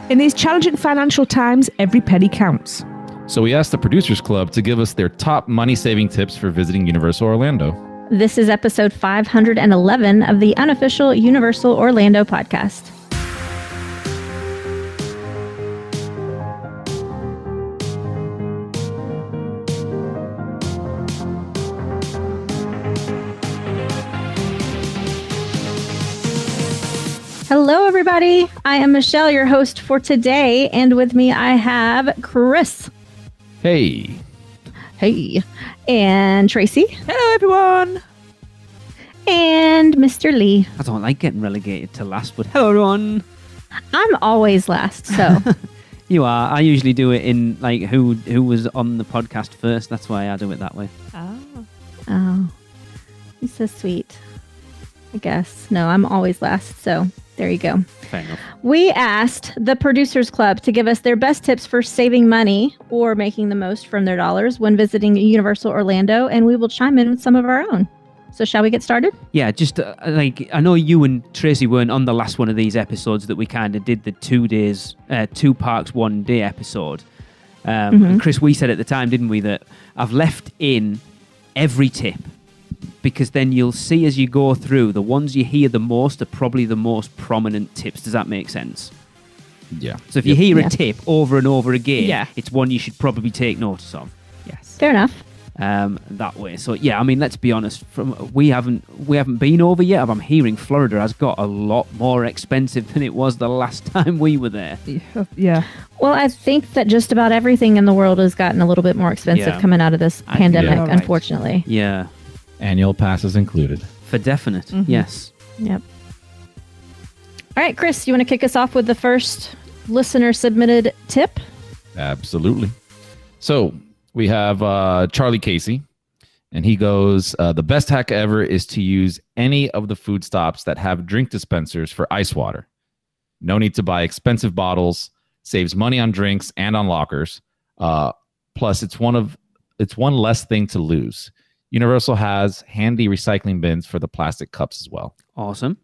In these challenging financial times, every penny counts. So we asked the Producers Club to give us their top money-saving tips for visiting Universal Orlando. This is episode 511 of the Unofficial Universal Orlando Podcast. Hello, everybody. I am Michelle, your host for today, and with me I have Chris. Hey. Hey. And Tracy. Hello, everyone. And Mr. Lee. I don't like getting relegated to last, but hello, everyone. I'm always last, so. You are. I usually do it in, like, who was on the podcast first. That's why I do it that way. Oh. You're so sweet. I guess. No, I'm always last, so there you go. Fair enough. We asked the Producers Club to give us their best tips for saving money or making the most from their dollars when visiting Universal Orlando, and we will chime in with some of our own. So shall we get started? Yeah, just like, I know you and Tracy weren't on the last one of these episodes that we kind of did the 2 days, 2 parks, 1 day episode. And Chris, we said at the time, didn't we, that I've left in every tip. Because then you'll see as you go through, the ones you hear the most are probably the most prominent tips. Does that make sense? Yeah. So if you hear a tip over and over again, it's one you should probably take notice of. Yes. Fair enough. That way. So yeah, I mean, let's be honest. We haven't been over yet. I'm hearing Florida has got a lot more expensive than it was the last time we were there. Yeah. Well, I think that just about everything in the world has gotten a little bit more expensive coming out of this pandemic, unfortunately. Yeah. Annual passes included. For definite, yes. Yep. All right, Chris, you want to kick us off with the first listener-submitted tip? Absolutely. So we have Charlie Casey, and he goes, the best hack ever is to use any of the food stops that have drink dispensers for ice water. No need to buy expensive bottles, saves money on drinks and on lockers. Plus, it's one less thing to lose. Universal has handy recycling bins for the plastic cups as well. Awesome.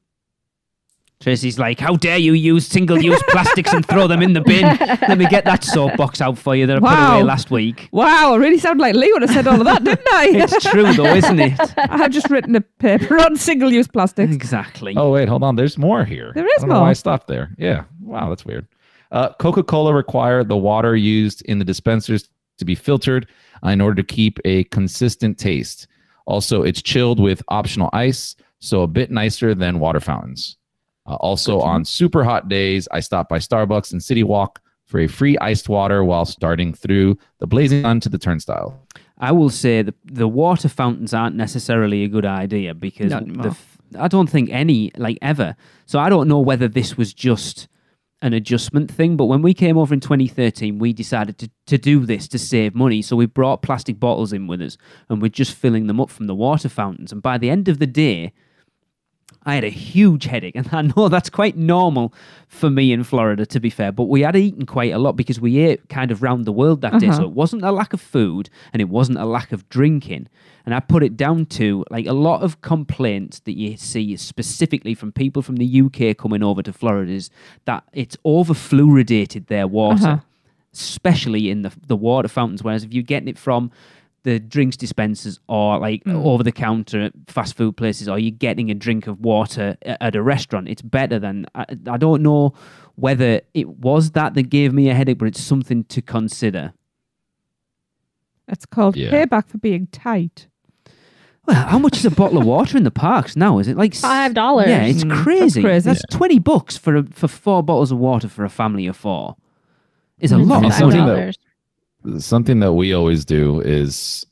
Tracy's like, how dare you use single-use plastics and throw them in the bin? Let me get that soapbox out for you that I put away last week. Wow, I really sound like Lee would have said all of that, didn't I? It's true, though, isn't it? I've just written a paper on single-use plastics. Exactly. Oh, wait, hold on. There's more here. There is I don't know more. why I stopped there. Yeah. Wow, that's weird. Coca-Cola required the water used in the dispensers to be filtered in order to keep a consistent taste. Also, it's chilled with optional ice, so a bit nicer than water fountains. Also, on super hot days, I stop by Starbucks and City Walk for a free iced water while starting through the blazing sun to the turnstile. I will say the water fountains aren't necessarily a good idea because I don't think any, like, ever. So I don't know whether this was just an adjustment thing, but when we came over in 2013, we decided to do this to save money. So we brought plastic bottles in with us and we're just filling them up from the water fountains. And by the end of the day, I had a huge headache. And I know that's quite normal for me in Florida, to be fair, but we had eaten quite a lot because we ate kind of round the world that day. So it wasn't a lack of food and it wasn't a lack of drinking. And I put it down to, like, a lot of complaints that you see specifically from people from the UK coming over to Florida is that it's over-fluoridated their water, especially in the water fountains. Whereas if you're getting it from the drinks dispensers or, like, over-the-counter at fast food places, or you're getting a drink of water at a restaurant, it's better than... I don't know whether it was that gave me a headache, but it's something to consider. It's called payback for being tight. Well, how much is a bottle of water in the parks now? Is it like $5? Yeah, it's crazy. That's crazy. That's $20 for 4 bottles of water for a family of 4. It's a lot. Something that we always do is,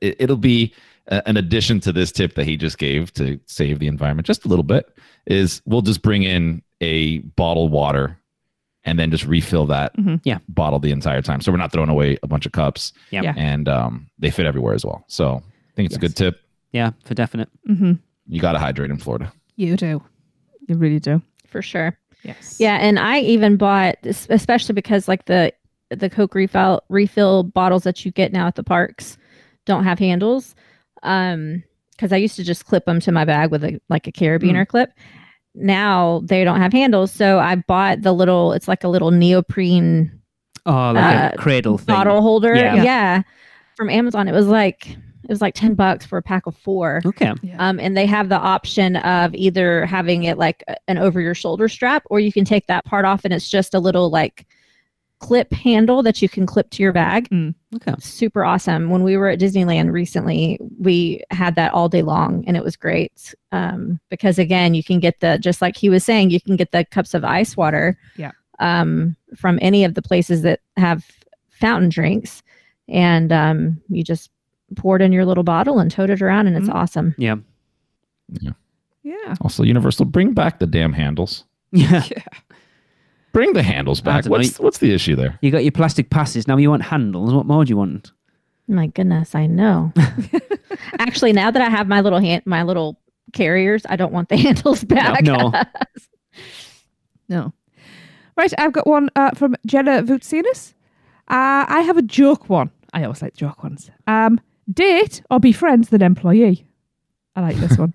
it'll be an addition to this tip that he just gave to save the environment just a little bit, is we'll just bring in a bottled water and then just refill that bottle the entire time. So we're not throwing away a bunch of cups. And they fit everywhere as well. So I think it's a good tip. Yeah, for definite. You got to hydrate in Florida. You do. You really do. For sure. Yes. Yeah, and I even bought, especially because, like, the Coke refill bottles that you get now at the parks don't have handles. Because I used to just clip them to my bag with a carabiner clip. now they don't have handles. So I bought the little, it's like a little neoprene like a cradle thing. bottle holder. Yeah. Yeah. From Amazon. It was like $10 for a pack of 4. Okay. Yeah. And they have the option of either having it like an over your shoulder strap, or you can take that part off and it's just a little like clip handle that you can clip to your bag. Okay. Super awesome. When we were at Disneyland recently, we had that all day long and it was great. Because again, you can get just like he was saying, you can get the cups of ice water from any of the places that have fountain drinks, and you just pour it in your little bottle and tote it around, and it's awesome. Yeah. Also, Universal, bring back the damn handles. Yeah. Bring the handles back. What's the issue there? You got your plastic passes. Now you want handles. What more do you want? My goodness, I know. Actually, now that I have my little carriers, I don't want the handles back. No. Right, I've got one from Jenna Vutsinas. I have a joke one. I always like joke ones. Date or befriend an employee. I like this one.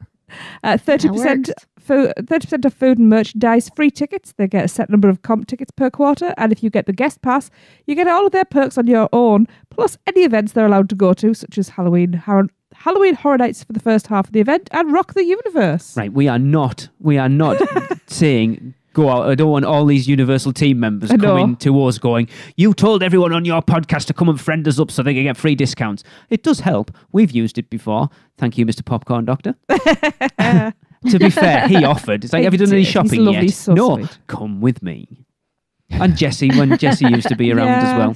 30% of food and merchandise, free tickets. They get a set number of comp tickets per quarter, and if you get the guest pass, you get all of their perks on your own, plus any events they're allowed to go to, such as Halloween Horror Nights for the first half of the event, and Rock the Universe. Right, we are not saying go out. I don't want all these Universal team members coming to us going, you told everyone on your podcast to come and friend us up so they can get free discounts. It does help. We've used it before. Thank you, Mr. Popcorn Doctor. To be fair, he offered. It's like, have you done any shopping yet? So no, sweet. Come with me. And Jessie, when Jessie used to be around as well.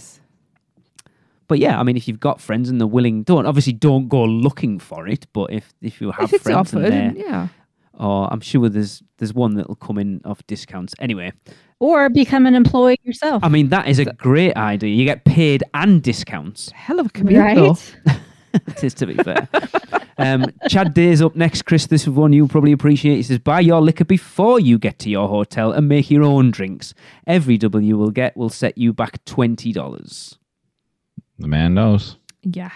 But yeah, I mean, if you've got friends and they're willing, don't go looking for it. But if you have if friends offered, and they're, or I'm sure there's one that'll come in off discounts. Anyway. Or become an employee yourself. I mean, that is a great idea. You get paid and discounts. Hell of a commute, though. It is, to be fair. Chad Day's up next, Chris. This is one you'll probably appreciate. He says, buy your liquor before you get to your hotel and make your own drinks. Every W will get will set you back $20. The man knows. Yeah.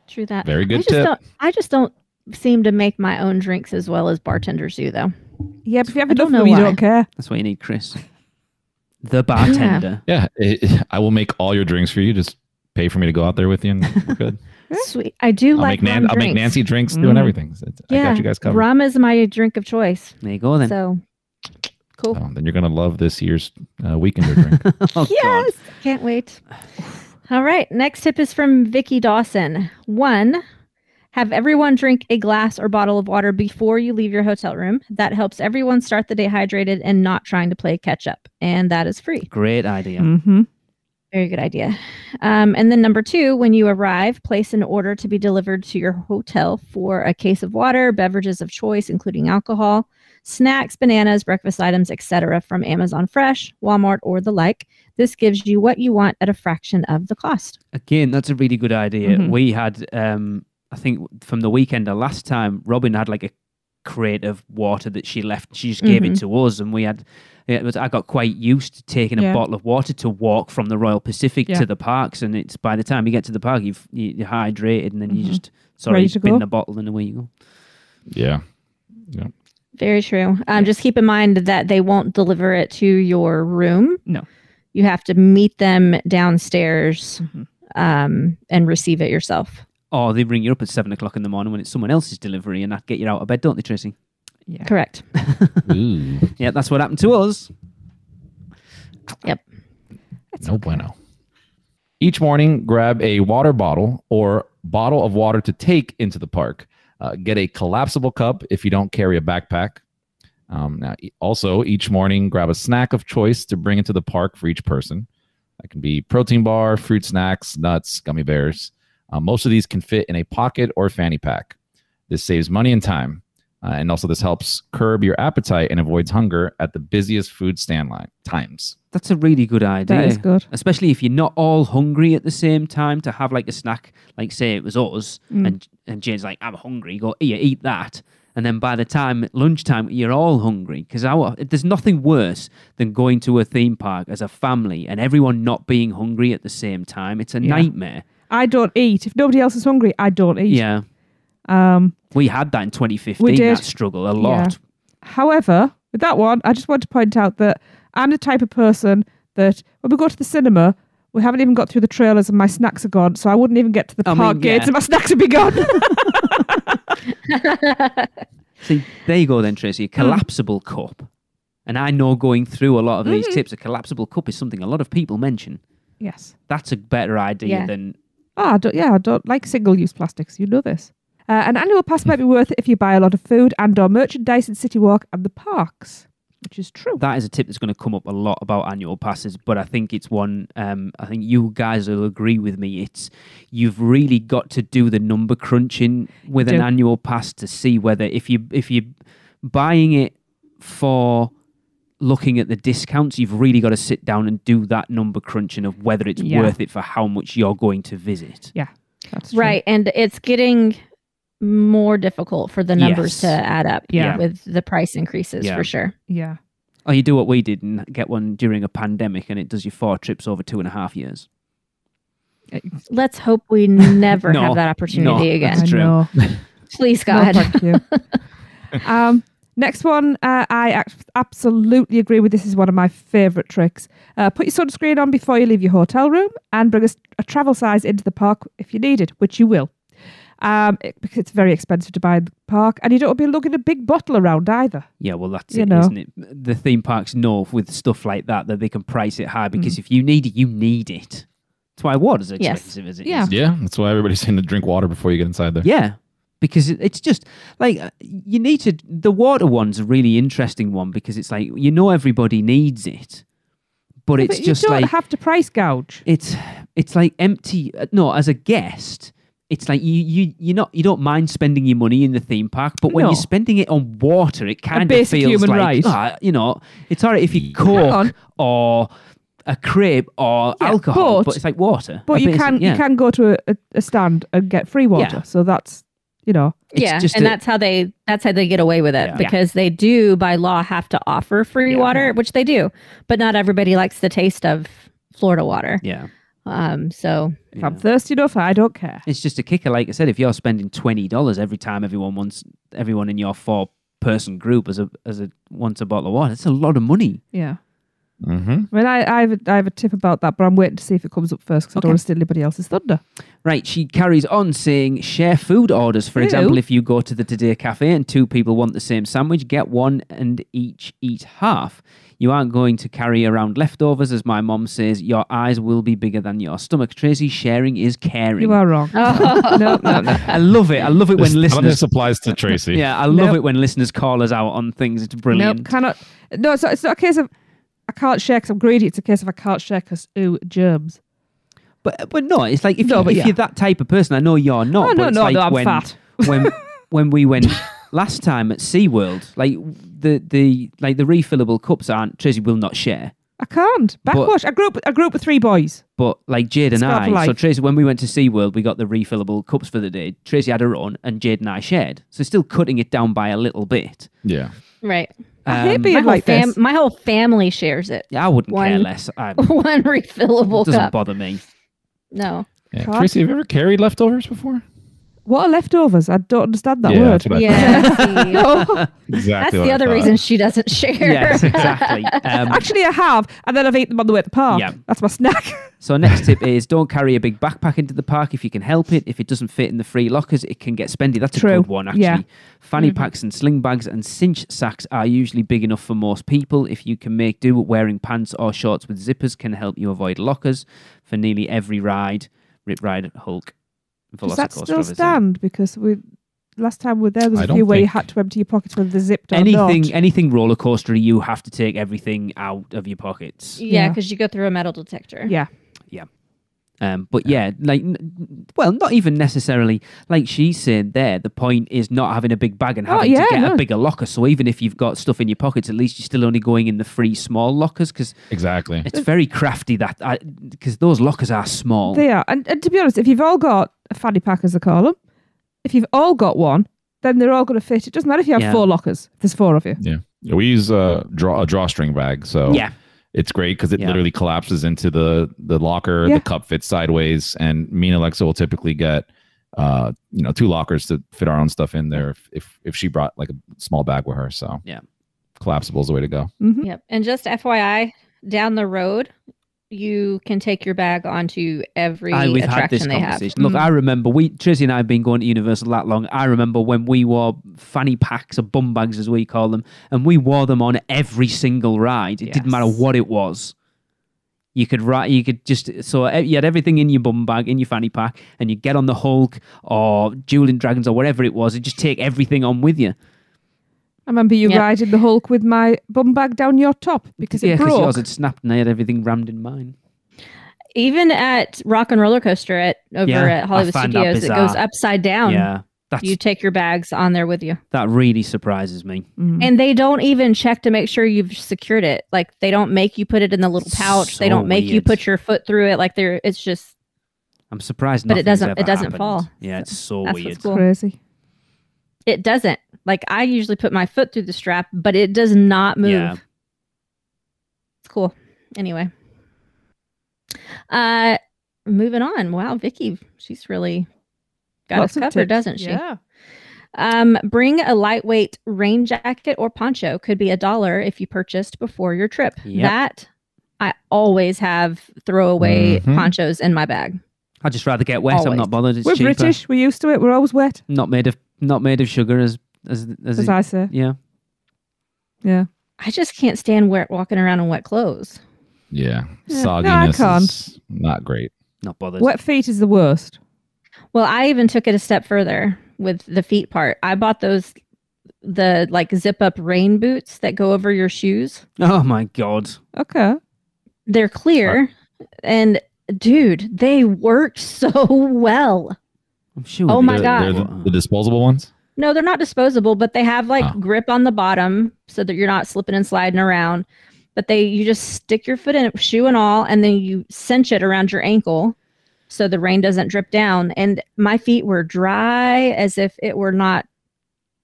True that. Very good tip. I just don't seem to make my own drinks as well as bartenders do, though. Yeah, but if you have enough, you don't care. That's why you need Chris. The bartender. Yeah, I will make all your drinks for you. Just pay for me to go out there with you and we're good. Sweet. I do I'll make Nancy drinks doing everything. I got you guys covered. Rum is my drink of choice. There you go then. So, cool. Oh, then you're going to love this year's Weekender drink. Yes. God. Can't wait. All right. Next tip is from Vicky Dawson. 1, have everyone drink a glass or bottle of water before you leave your hotel room. That helps everyone start the day hydrated and not trying to play catch up. And that is free. Great idea. Mm-hmm. Very good idea. And then number 2, when you arrive, place an order to be delivered to your hotel for a case of water, beverages of choice, including alcohol, snacks, bananas, breakfast items, etc. from Amazon Fresh, Walmart, or the like. This gives you what you want at a fraction of the cost. Again, that's a really good idea. Mm-hmm. We had, I think from the weekend last time, Robin had like a crate of water that she left. She just gave it to us, and we had. I got quite used to taking a bottle of water to walk from the Royal Pacific to the parks, and it's by the time you get to the park, you're hydrated, and then you just spin the bottle and away you go. Yeah. Very true. Just keep in mind that they won't deliver it to your room. No. You have to meet them downstairs and receive it yourself. Or they ring you up at 7 o'clock in the morning when it's someone else's delivery and that get you out of bed, don't they, Tracy? Yeah. Correct. Ooh. Yeah, that's what happened to us. Yep. No bueno. Each morning, grab a water bottle or bottle of water to take into the park. Get a collapsible cup if you don't carry a backpack. Now, also, each morning, grab a snack of choice to bring into the park for each person. That can be protein bar, fruit snacks, nuts, gummy bears. Most of these can fit in a pocket or fanny pack. This saves money and time. And also this helps curb your appetite and avoids hunger at the busiest food stand times. That's a really good idea. That is good. Especially if you're not all hungry at the same time, to have like a snack, like say it was us, and Jane's like, I'm hungry. You go, here, eat that. And then by the time lunchtime, you're all hungry. Because there's nothing worse than going to a theme park as a family and everyone not being hungry at the same time. It's a nightmare. I don't eat. If nobody else is hungry, I don't eat. Yeah. We had that in 2015, we did. that struggle a lot. However, with that one, I just want to point out that I'm the type of person that when we go to the cinema, we haven't even got through the trailers and my snacks are gone, so I wouldn't even get to the park gates and my snacks would be gone. See, there you go then, Tracy. A collapsible cup. And I know going through a lot of these tips, a collapsible cup is something a lot of people mention. Yes. That's a better idea than... I don't like single-use plastics. You know this. An annual pass might be worth it if you buy a lot of food and or merchandise in City Walk and the parks, which is true. That is a tip that's going to come up a lot about annual passes, but I think it's one, I think you guys will agree with me, you've really got to do the number crunching with an annual pass to see whether if you're buying it for looking at the discounts, you've really got to sit down and do that number crunching of whether it's worth it for how much you're going to visit. Yeah, that's true. Right, and it's getting more difficult for the numbers to add up with the price increases for sure. Yeah. Or you do what we did and get one during a pandemic and it does you 4 trips over 2.5 years. Let's hope we never have that opportunity again. That's true. Please, God. No, thank you. Next one, I absolutely agree with. This is one of my favourite tricks. Put your sunscreen on before you leave your hotel room and bring a travel size into the park if you need it, which you will. Because it's very expensive to buy in the park, and you don't want to be lugging a big bottle around either. Yeah, well, that's it, isn't it? The theme parks know with stuff like that they can price it high because if you need it, you need it. That's why water's expensive as it is. Yeah, that's why everybody's saying to drink water before you get inside there. Yeah, because it's just like you need to. The water one's a really interesting one because it's like everybody needs it, but it's just you don't like have to price gouge. It's like empty. No, as a guest. It's like you don't mind spending your money in the theme park, but when you're spending it on water, it kind of feels human like right. It's all right if you Coke or a crepe or alcohol, but it's like water. But you can go to a stand and get free water, so that's that's how they get away with it because they do by law have to offer free water, which they do, but not everybody likes the taste of Florida water. Yeah. So if I'm thirsty enough, I don't care. It's just a kicker, like I said. If you're spending $20 every time everyone in your 4-person group wants a bottle of water, it's a lot of money. Yeah. Mm-hmm. I mean, I have a tip about that, but I'm waiting to see if it comes up first because I don't want to steal anybody else's thunder. Right, she carries on saying, share food orders. For example, if you go to the Today Cafe and 2 people want the same sandwich, get one and each eat half. You aren't going to carry around leftovers, as my mom says. Your eyes will be bigger than your stomach. Tracy, sharing is caring. You are wrong. No. I love it. I love it when listeners... None of this applies to Tracy. Yeah, I love it when listeners call us out on things. It's brilliant. No, cannot. No, it's not a case of I can't share because I'm greedy. It's a case of I can't share because, germs. But no, it's like if you're that type of person, I know you're not. Oh, no, I'm when, fat. when we went last time at SeaWorld, like the refillable cups aren't, Tracy will not share. I can't. Backwash. I grew up with 3 boys. But like Jade and I, so Tracy, when we went to SeaWorld, we got the refillable cups for the day. Tracy had her own and Jade and I shared. So still cutting it down by a little bit. Yeah. Right. I hate being like this. My whole family shares it. Yeah, I wouldn't care less. One refillable cup. It doesn't bother me. No. Yeah. Tracy, have you ever carried leftovers before? What are leftovers? I don't understand that word. No. Exactly. That's the other reason she doesn't share. Yes, exactly. Actually, I have, and then I've eaten them on the way to the park. Yeah. That's my snack. So next tip is don't carry a big backpack into the park if you can help it. If it doesn't fit in the free lockers, it can get spendy. That's a good one, actually. Yeah. Fanny packs and sling bags and cinch sacks are usually big enough for most people. If you can make do, wearing pants or shorts with zippers can help you avoid lockers for nearly every ride. Rip Ride, Hulk, Does that still stand? Because last time we were there was a few where you had to empty your pockets whether they're zipped or not. Anything roller coaster, you have to take everything out of your pockets. Yeah, because you go through a metal detector. Yeah. But not even necessarily. Like she said there, the point is not having a big bag and having to get a bigger locker. So even if you've got stuff in your pockets, at least you're still only going in the free small lockers. Because exactly, it's very crafty because those lockers are small. They are, and to be honest, if you've all got a fanny pack, as they call them, if you've all got one, then they're all going to fit. It doesn't matter if you have 4 lockers. There's 4 of you. Yeah, we use a drawstring bag, so it's great because it literally collapses into the locker. The cup fits sideways, and me and Alexa will typically get 2 lockers to fit our own stuff in there if she brought like a small bag with her. So yeah, collapsible is the way to go. Mm-hmm. Yep. And just FYI, down the road, you can take your bag onto every we've attraction had this they have. conversation. Look, I remember Tracy and I have been going to Universal that long. I remember when we wore fanny packs or bum bags, as we call them, and we wore them on every single ride. It didn't matter what it was. You could you had everything in your bum bag, in your fanny pack, and you get on the Hulk or Dueling Dragons or whatever it was, and just take everything on with you. I remember you riding the Hulk with my bum bag down your top because it broke. Because yours had snapped and I had everything rammed in mine. Even at Rock and Roller Coaster at Hollywood Studios, it goes upside down. Yeah. You take your bags on there with you. That really surprises me. Mm. And they don't even check to make sure you've secured it. Like, they don't make you put it in the little pouch. They don't make you put your foot through it. Like, it's just... I'm surprised but it doesn't happened. fall. Yeah, it's so That's weird. what's cool. Crazy. It doesn't. Like, I usually put my foot through the strap, but it does not move. Yeah. It's cool. Anyway. Moving on. Wow, Vicky, she's really got us covered, doesn't she? Yeah. Bring a lightweight rain jacket or poncho. Could be $1 if you purchased before your trip. Yep. That I always have throwaway ponchos in my bag. I'd just rather get wet. Always. I'm not bothered. It's We're cheaper. British. We're used to it. We're always wet. Not made of sugar as I say. Yeah. Yeah. I just can't stand walking around in wet clothes. Yeah. Yeah. Sogginess No, I can't. is not great. Not bothered. Wet feet is the worst. Well, I even took it a step further with the feet part. I bought the like zip up rain boots that go over your shoes. Oh my God. Okay. They're clear. And dude, they work so well. I'm sure. Oh my They're God. the disposable ones? No, they're not disposable, but they have like grip on the bottom so that you're not slipping and sliding around. But you just stick your foot in it, shoe and all, and then you cinch it around your ankle so the rain doesn't drip down. And my feet were dry as if it were not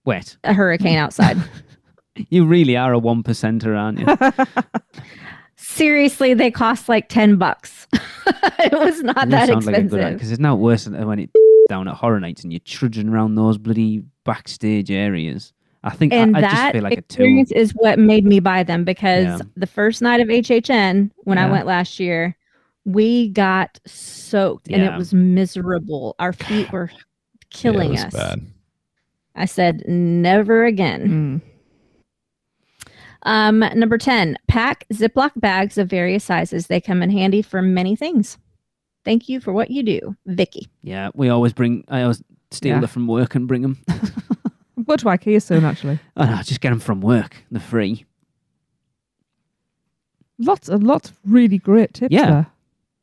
Wet. a hurricane outside. You really are a 1%er, aren't you? Seriously, they cost like $10. It was not that expensive. Because it's not worse than when it down at Horror Nights and you're trudging around those bloody backstage areas. I think I just feel like a tool. Experience is what made me buy them, because the first night of HHN when I went last year, we got soaked and it was miserable. Our feet were killing us. Bad. I said, never again. Number 10, pack Ziploc bags of various sizes. They come in handy for many things. Thank you for what you do, Vicky. Yeah, I always steal them from work and bring them. I'm going to IKEA soon, actually. Oh, no, just get them from work. They're free. Lots of really great tips there.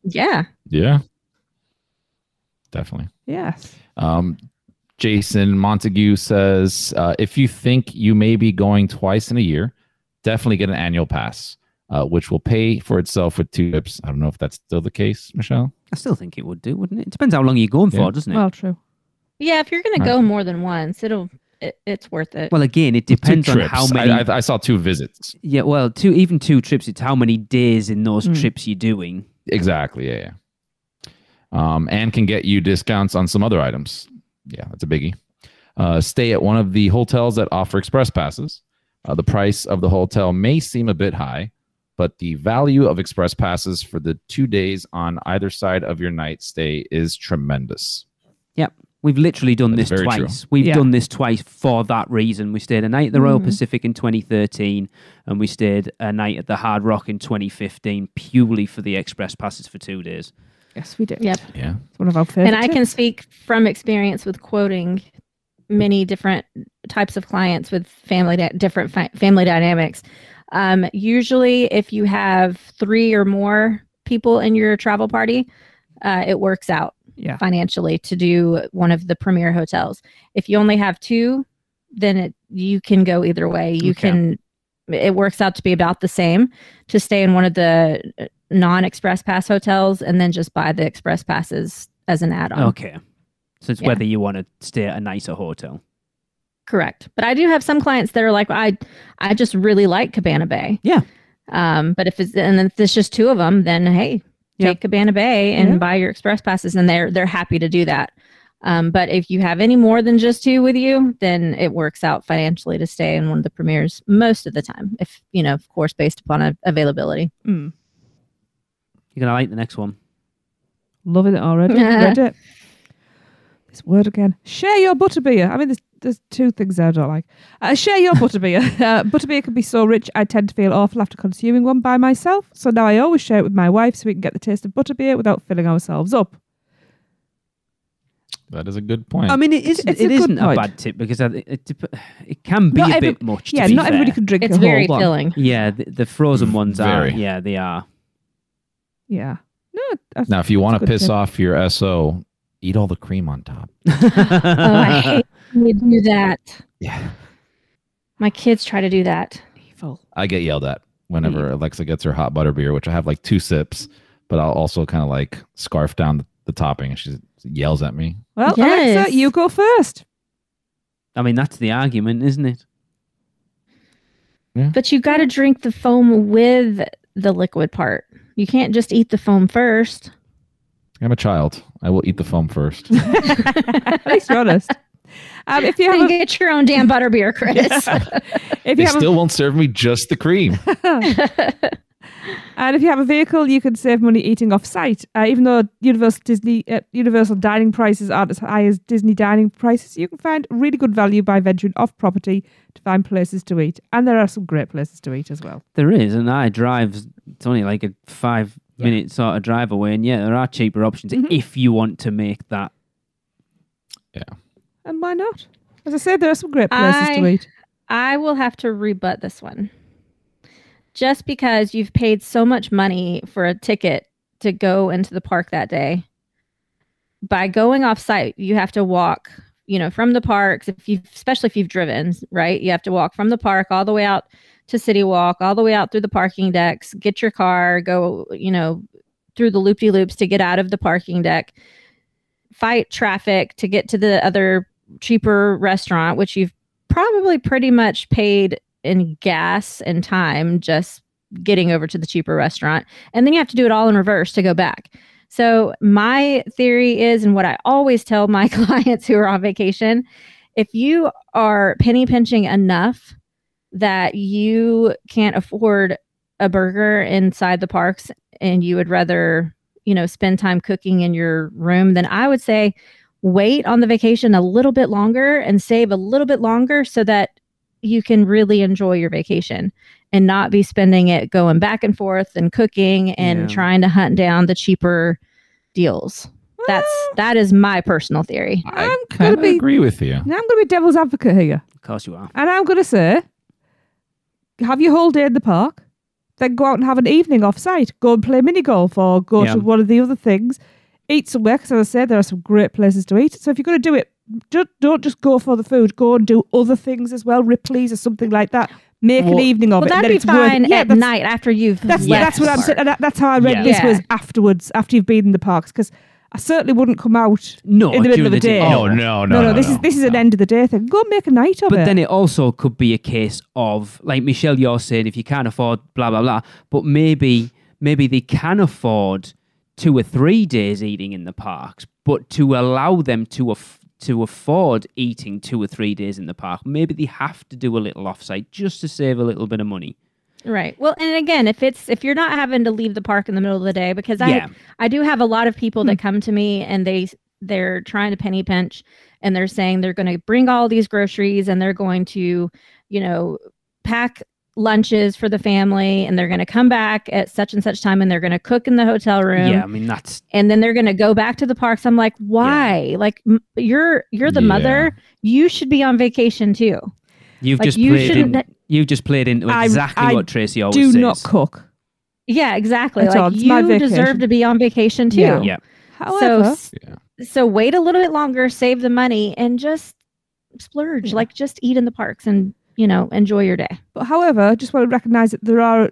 Yeah. Yeah. Definitely. Yes. Jason Montague says, if you think you may be going twice in a year, definitely get an annual pass, which will pay for itself with 2 trips. I don't know if that's still the case, Michelle. I still think it would do, wouldn't it? It depends how long you're going for, doesn't it? Well, true. Yeah, if you're going to go more than once, it's worth it. Well, again, it depends on how many. I saw 2 visits. Yeah, well, 2 trips. It's how many days in those trips you're doing. Exactly. Yeah. And can get you discounts on some other items. Yeah, that's a biggie. Stay at one of the hotels that offer express passes. The price of the hotel may seem a bit high, but the value of express passes for the 2 days on either side of your night stay is tremendous. Yep. We've literally done this twice. True. We've done this twice for that reason. We stayed a night at the Royal Pacific in 2013, and we stayed a night at the Hard Rock in 2015, purely for the express passes for 2 days. Yes, we did. Yep. Yeah. It's one of our favorite. And I can speak from experience with quoting many different types of clients with different family dynamics. Usually, if you have 3 or more people in your travel party, it works out financially to do one of the premier hotels. If you only have 2, then you can go either way. It works out to be about the same to stay in one of the non-express pass hotels and then just buy the express passes as an add-on. Okay. So it's whether you want to stay at a nicer hotel. Correct. But I do have some clients that are like, I just really like Cabana Bay. Yeah. But if it's just 2 of them, then hey, take Cabana Bay and buy your express passes, and they're happy to do that. But if you have any more than just 2 with you, then it works out financially to stay in one of the premiers most of the time. If, of course, based upon availability. Mm. You're going to like the next one. Loving it already. Read it. This word again. Share your butterbeer. I mean, there's 2 things there I don't like. Share your butterbeer. Butterbeer can be so rich, I tend to feel awful after consuming one by myself. So now I always share it with my wife so we can get the taste of butterbeer without filling ourselves up. That is a good point. I mean, it isn't a bad tip because it can be a bit much. Yeah, not everybody can drink it's a whole very one. filling. Yeah, the frozen ones are. Yeah, they are. Yeah. No. Now, if you want to piss off your SO, eat all the cream on top. I hate when you do that. Yeah. My kids try to do that. Evil. I get yelled at whenever Alexa gets her hot butter beer, which I have like 2 sips, but I'll also kind of like scarf down the topping, and she yells at me. Well, Yes. Alexa, you go first. I mean, that's the argument, isn't it? Yeah. But you got to drink the foam with the liquid part. You can't just eat the foam first. I'm a child. I will eat the foam first. At least you're honest. If you Then have get your own damn butterbeer, Chris. if They you have still won't serve me just the cream. And if you have a vehicle, you can save money eating off-site. Even though Universal dining prices aren't as high as Disney dining prices, you can find really good value by venturing off-property to find places to eat. And there are some great places to eat as well. There is, and I drive. It's only like a 5-minute sort of drive away, and there are cheaper options if you want to make that. Yeah. And why not? As I said, there are some great places to eat. I will have to rebut this one. Just because you've paid so much money for a ticket to go into the park that day, by going off site, you have to walk, from the parks, especially if you've driven, right? You have to walk from the park all the way out to City Walk, all the way out through the parking decks, get your car, go, through the loop-de-loops to get out of the parking deck, fight traffic to get to the other cheaper restaurant, which you've probably pretty much paid in gas and time just getting over to the cheaper restaurant. And then you have to do it all in reverse to go back. So my theory is, and what I always tell my clients who are on vacation, if you are penny pinching enough that you can't afford a burger inside the parks and you would rather, spend time cooking in your room, then I would say wait on the vacation a little bit longer and save a little bit longer so that you can really enjoy your vacation and not be spending it going back and forth and cooking and trying to hunt down the cheaper deals. That is my personal theory. I kind of agree with you. Now I'm going to be devil's advocate here. Of course you are. And I'm going to say, have your whole day in the park, then go out and have an evening off-site. Go and play mini-golf or go to one of the other things. Eat somewhere, because as I said, there are some great places to eat. So if you're going to do it, don't just go for the food. Go and do other things as well, Ripley's or something like that. Make an evening of it. Well, that'd be fine at night after you've That's what I'm saying. And that's how I read this was afterwards, after you've been in the parks, because I certainly wouldn't come out in the middle of the day. Oh, no. This is an end of the day thing. Go and make a night of it. But then it also could be a case of, like Michelle, you're saying, if you can't afford blah, blah, blah, but maybe they can afford 2 or 3 days eating in the parks, but to allow them to afford eating 2 or 3 days in the park, maybe they have to do a little offsite just to save a little bit of money. Right. Well, and again, if you're not having to leave the park in the middle of the day, because I do have a lot of people that come to me and they're trying to penny pinch and they're saying they're going to bring all these groceries and they're going to, pack lunches for the family and they're going to come back at such and such time and they're going to cook in the hotel room. Yeah, I mean and then they're going to go back to the parks. I'm like, why? Yeah. Like you're the mother. You should be on vacation too. You've just played into exactly what Tracy always says. Do not cook. Yeah, exactly. Like you deserve to be on vacation too. Yeah. However, so wait a little bit longer, save the money, and just splurge. Yeah. Like just eat in the parks and enjoy your day. But however, I just want to recognise that there are.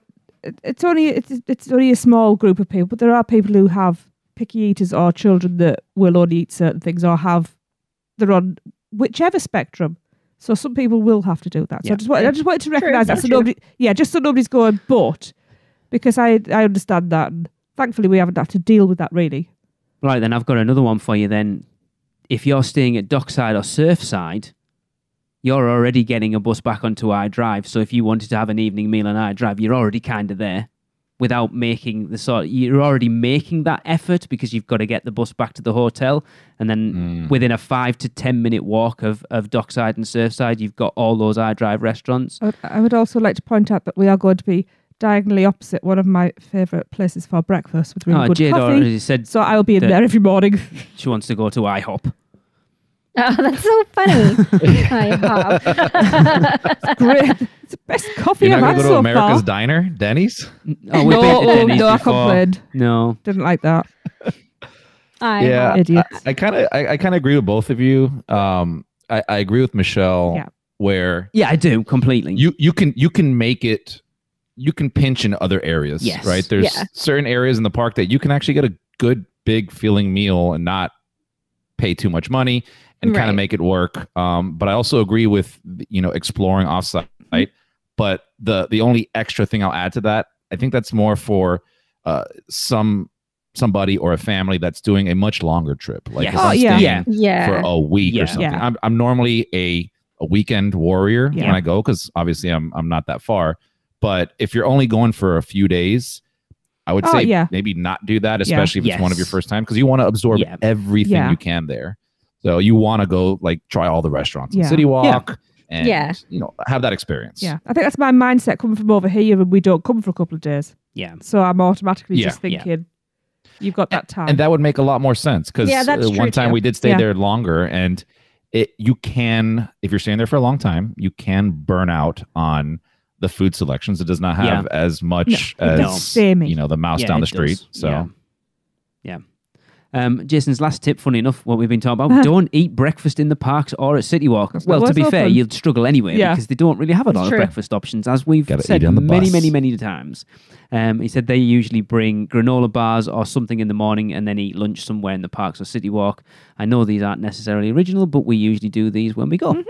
It's only a small group of people, but there are people who have picky eaters or children that will only eat certain things or they're on whichever spectrum. So some people will have to do that. So I just wanted to recognise that. So just so nobody's going, but because I understand that, and thankfully we haven't had to deal with that really. Right, then I've got another one for you then. if you're staying at Dockside or Surfside, you're already getting a bus back onto iDrive. So if you wanted to have an evening meal on iDrive, you're already kind of there without making you're already making that effort because you've got to get the bus back to the hotel. And then within a 5 to 10 minute walk of Dockside and Surfside, you've got all those iDrive restaurants. I would also like to point out that we are going to be diagonally opposite one of my favourite places for breakfast with really good Jade coffee. already said so I will be in there every morning. She wants to go to IHOP. Oh, that's so funny. It's great. It's the best coffee You're I've not had going to go to so America's far. Diner, Denny's? Oh, we've been to Denny's no, I before. complained. No. Didn't like that. Yeah, Idiots. I kind of agree with both of you. I agree with Michelle where Yeah, I do completely. you can make it. You can pinch in other areas, Yes. right? There's certain areas in the park that you can actually get a good, big, filling meal and not pay too much money and kind of make it work. But I also agree with exploring offsite. But the only extra thing I'll add to that, I think that's more for somebody or a family that's doing a much longer trip, like if I'm staying for a week or something. Yeah. I'm normally a weekend warrior when I go because obviously I'm not that far. But if you're only going for a few days, I would say maybe not do that, especially if it's one of your first time, because you want to absorb everything you can there. So you want to go try all the restaurants in City Walk and have that experience. Yeah, I think that's my mindset coming from over here, and we don't come for a couple of days. Yeah. So I'm automatically just thinking, you've got that time. And that would make a lot more sense because one time we did stay there longer, and you can, if you're staying there for a long time, you can burn out on the food selections. It does not have as much as the mouse down the street. Does. So yeah. Jason's last tip, funny enough, what we've been talking about, don't eat breakfast in the parks or at City Walk. Well, to be fair, you'll struggle anyway because they don't really have a lot of breakfast options, as we've said many times. He said they usually bring granola bars or something in the morning and then eat lunch somewhere in the parks or City Walk. I know these aren't necessarily original, but we usually do these when we go. Mm-hmm.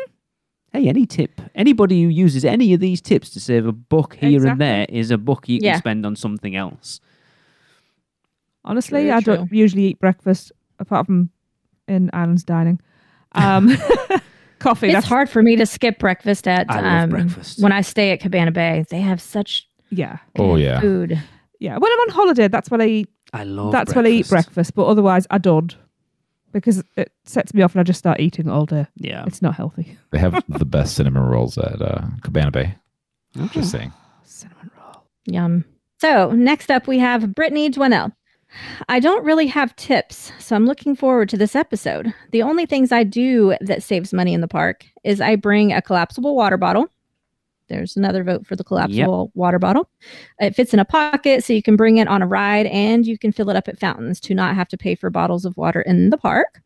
Hey, any tip? Anybody who uses any of these tips to save a buck here and there is a buck you can spend on something else. Honestly, I don't usually eat breakfast apart from in Islands dining. Coffee. It's hard for me to skip breakfast at I love breakfast. When I stay at Cabana Bay. They have such food. Yeah, when I'm on holiday, that's when I eat. I love. That's when I eat breakfast, but otherwise I don't. Because it sets me off and I just start eating all day. Yeah. It's not healthy. They have the best cinnamon rolls at Cabana Bay. Just saying. Cinnamon roll. Yum. So next up we have Brittany Dwennell. I don't really have tips, so I'm looking forward to this episode. The only things I do that saves money in the park is I bring a collapsible water bottle. There's another vote for the collapsible water bottle. It fits in a pocket, so you can bring it on a ride and you can fill it up at fountains to not have to pay for bottles of water in the park.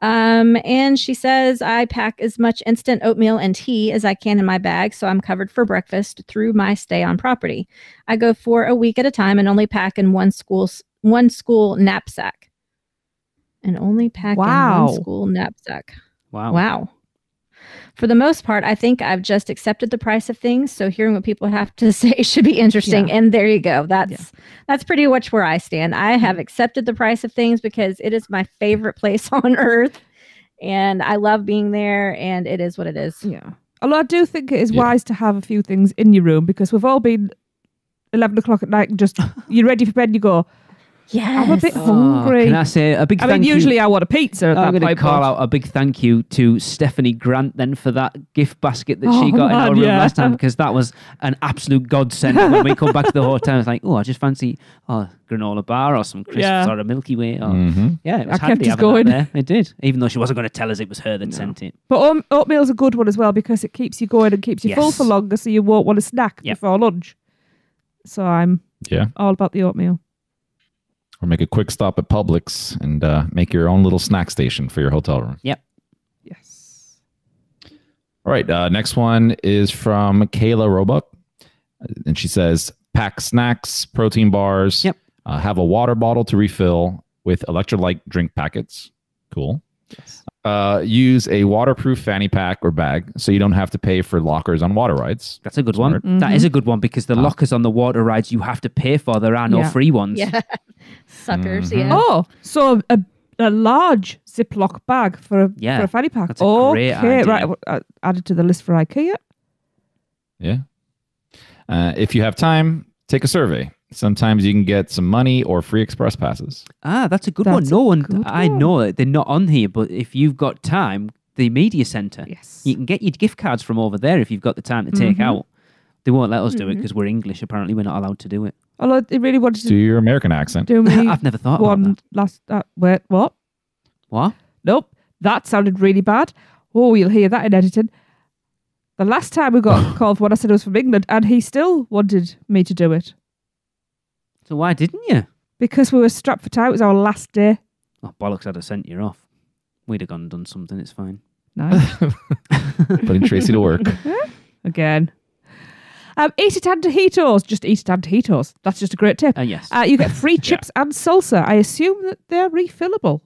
And she says, I pack as much instant oatmeal and tea as I can in my bag, so I'm covered for breakfast through my stay on property. I go for a week at a time and only pack in one school knapsack. And only pack in one school knapsack. Wow. For the most part, I think I've just accepted the price of things. So hearing what people have to say should be interesting. Yeah. And there you go. That's pretty much where I stand. I have accepted the price of things because it is my favorite place on earth. And I love being there. And it is what it is. Yeah. Although I do think it is wise to have a few things in your room because we've all been 11 o'clock at night and just you're ready for bed and you go, yes. I'm a bit hungry. Can I say a big thank you? I mean, usually I want a pizza at that point. I'm going to call out a big thank you to Stephanie Grant then for that gift basket that she got in our room last time because that was an absolute godsend. When we come back to the hotel, it's like, I just fancy a granola bar or some crisps or a Milky Way. Or, it was handy having that there. It did, even though she wasn't going to tell us it was her that sent it. But oatmeal's a good one as well because it keeps you going and keeps you full for longer so you won't want to snack before lunch. So I'm all about the oatmeal. Or make a quick stop at Publix and make your own little snack station for your hotel room. Yep. Yes. All right. Next one is from Kayla Roebuck. And she says, pack snacks, protein bars. Yep. Have a water bottle to refill with electrolyte drink packets. Cool. Yes. Use a waterproof fanny pack or bag so you don't have to pay for lockers on water rides. That's a good one. Mm-hmm. That is a good one because the lockers on the water rides you have to pay for. There are no free ones. Yeah. Suckers, Oh, so a large Ziploc bag for a fanny pack. That's a great idea. Right. Add it to the list for IKEA. Yeah. If you have time, take a survey. Sometimes you can get some money or free express passes. That's a good one. I know that they're not on here, but if you've got time, the media centre, you can get your gift cards from over there if you've got the time to take out. They won't let us do it because we're English. Apparently, we're not allowed to do it. Although they really wanted to do your American accent. I've never thought about that. Wait, what? What? Nope. That sounded really bad. Oh, you'll hear that in editing. The last time we got called for one, I said I was from England, and he still wanted me to do it. So why didn't you? Because we were strapped for time. It was our last day. Oh, bollocks, I'd have sent you off. We'd have gone and done something. It's fine. Nice. Putting Tracy to work. Again. Eat it antojitos. Just eat it antojitos. That's just a great tip. Yes. You get free chips and salsa. I assume that they're refillable.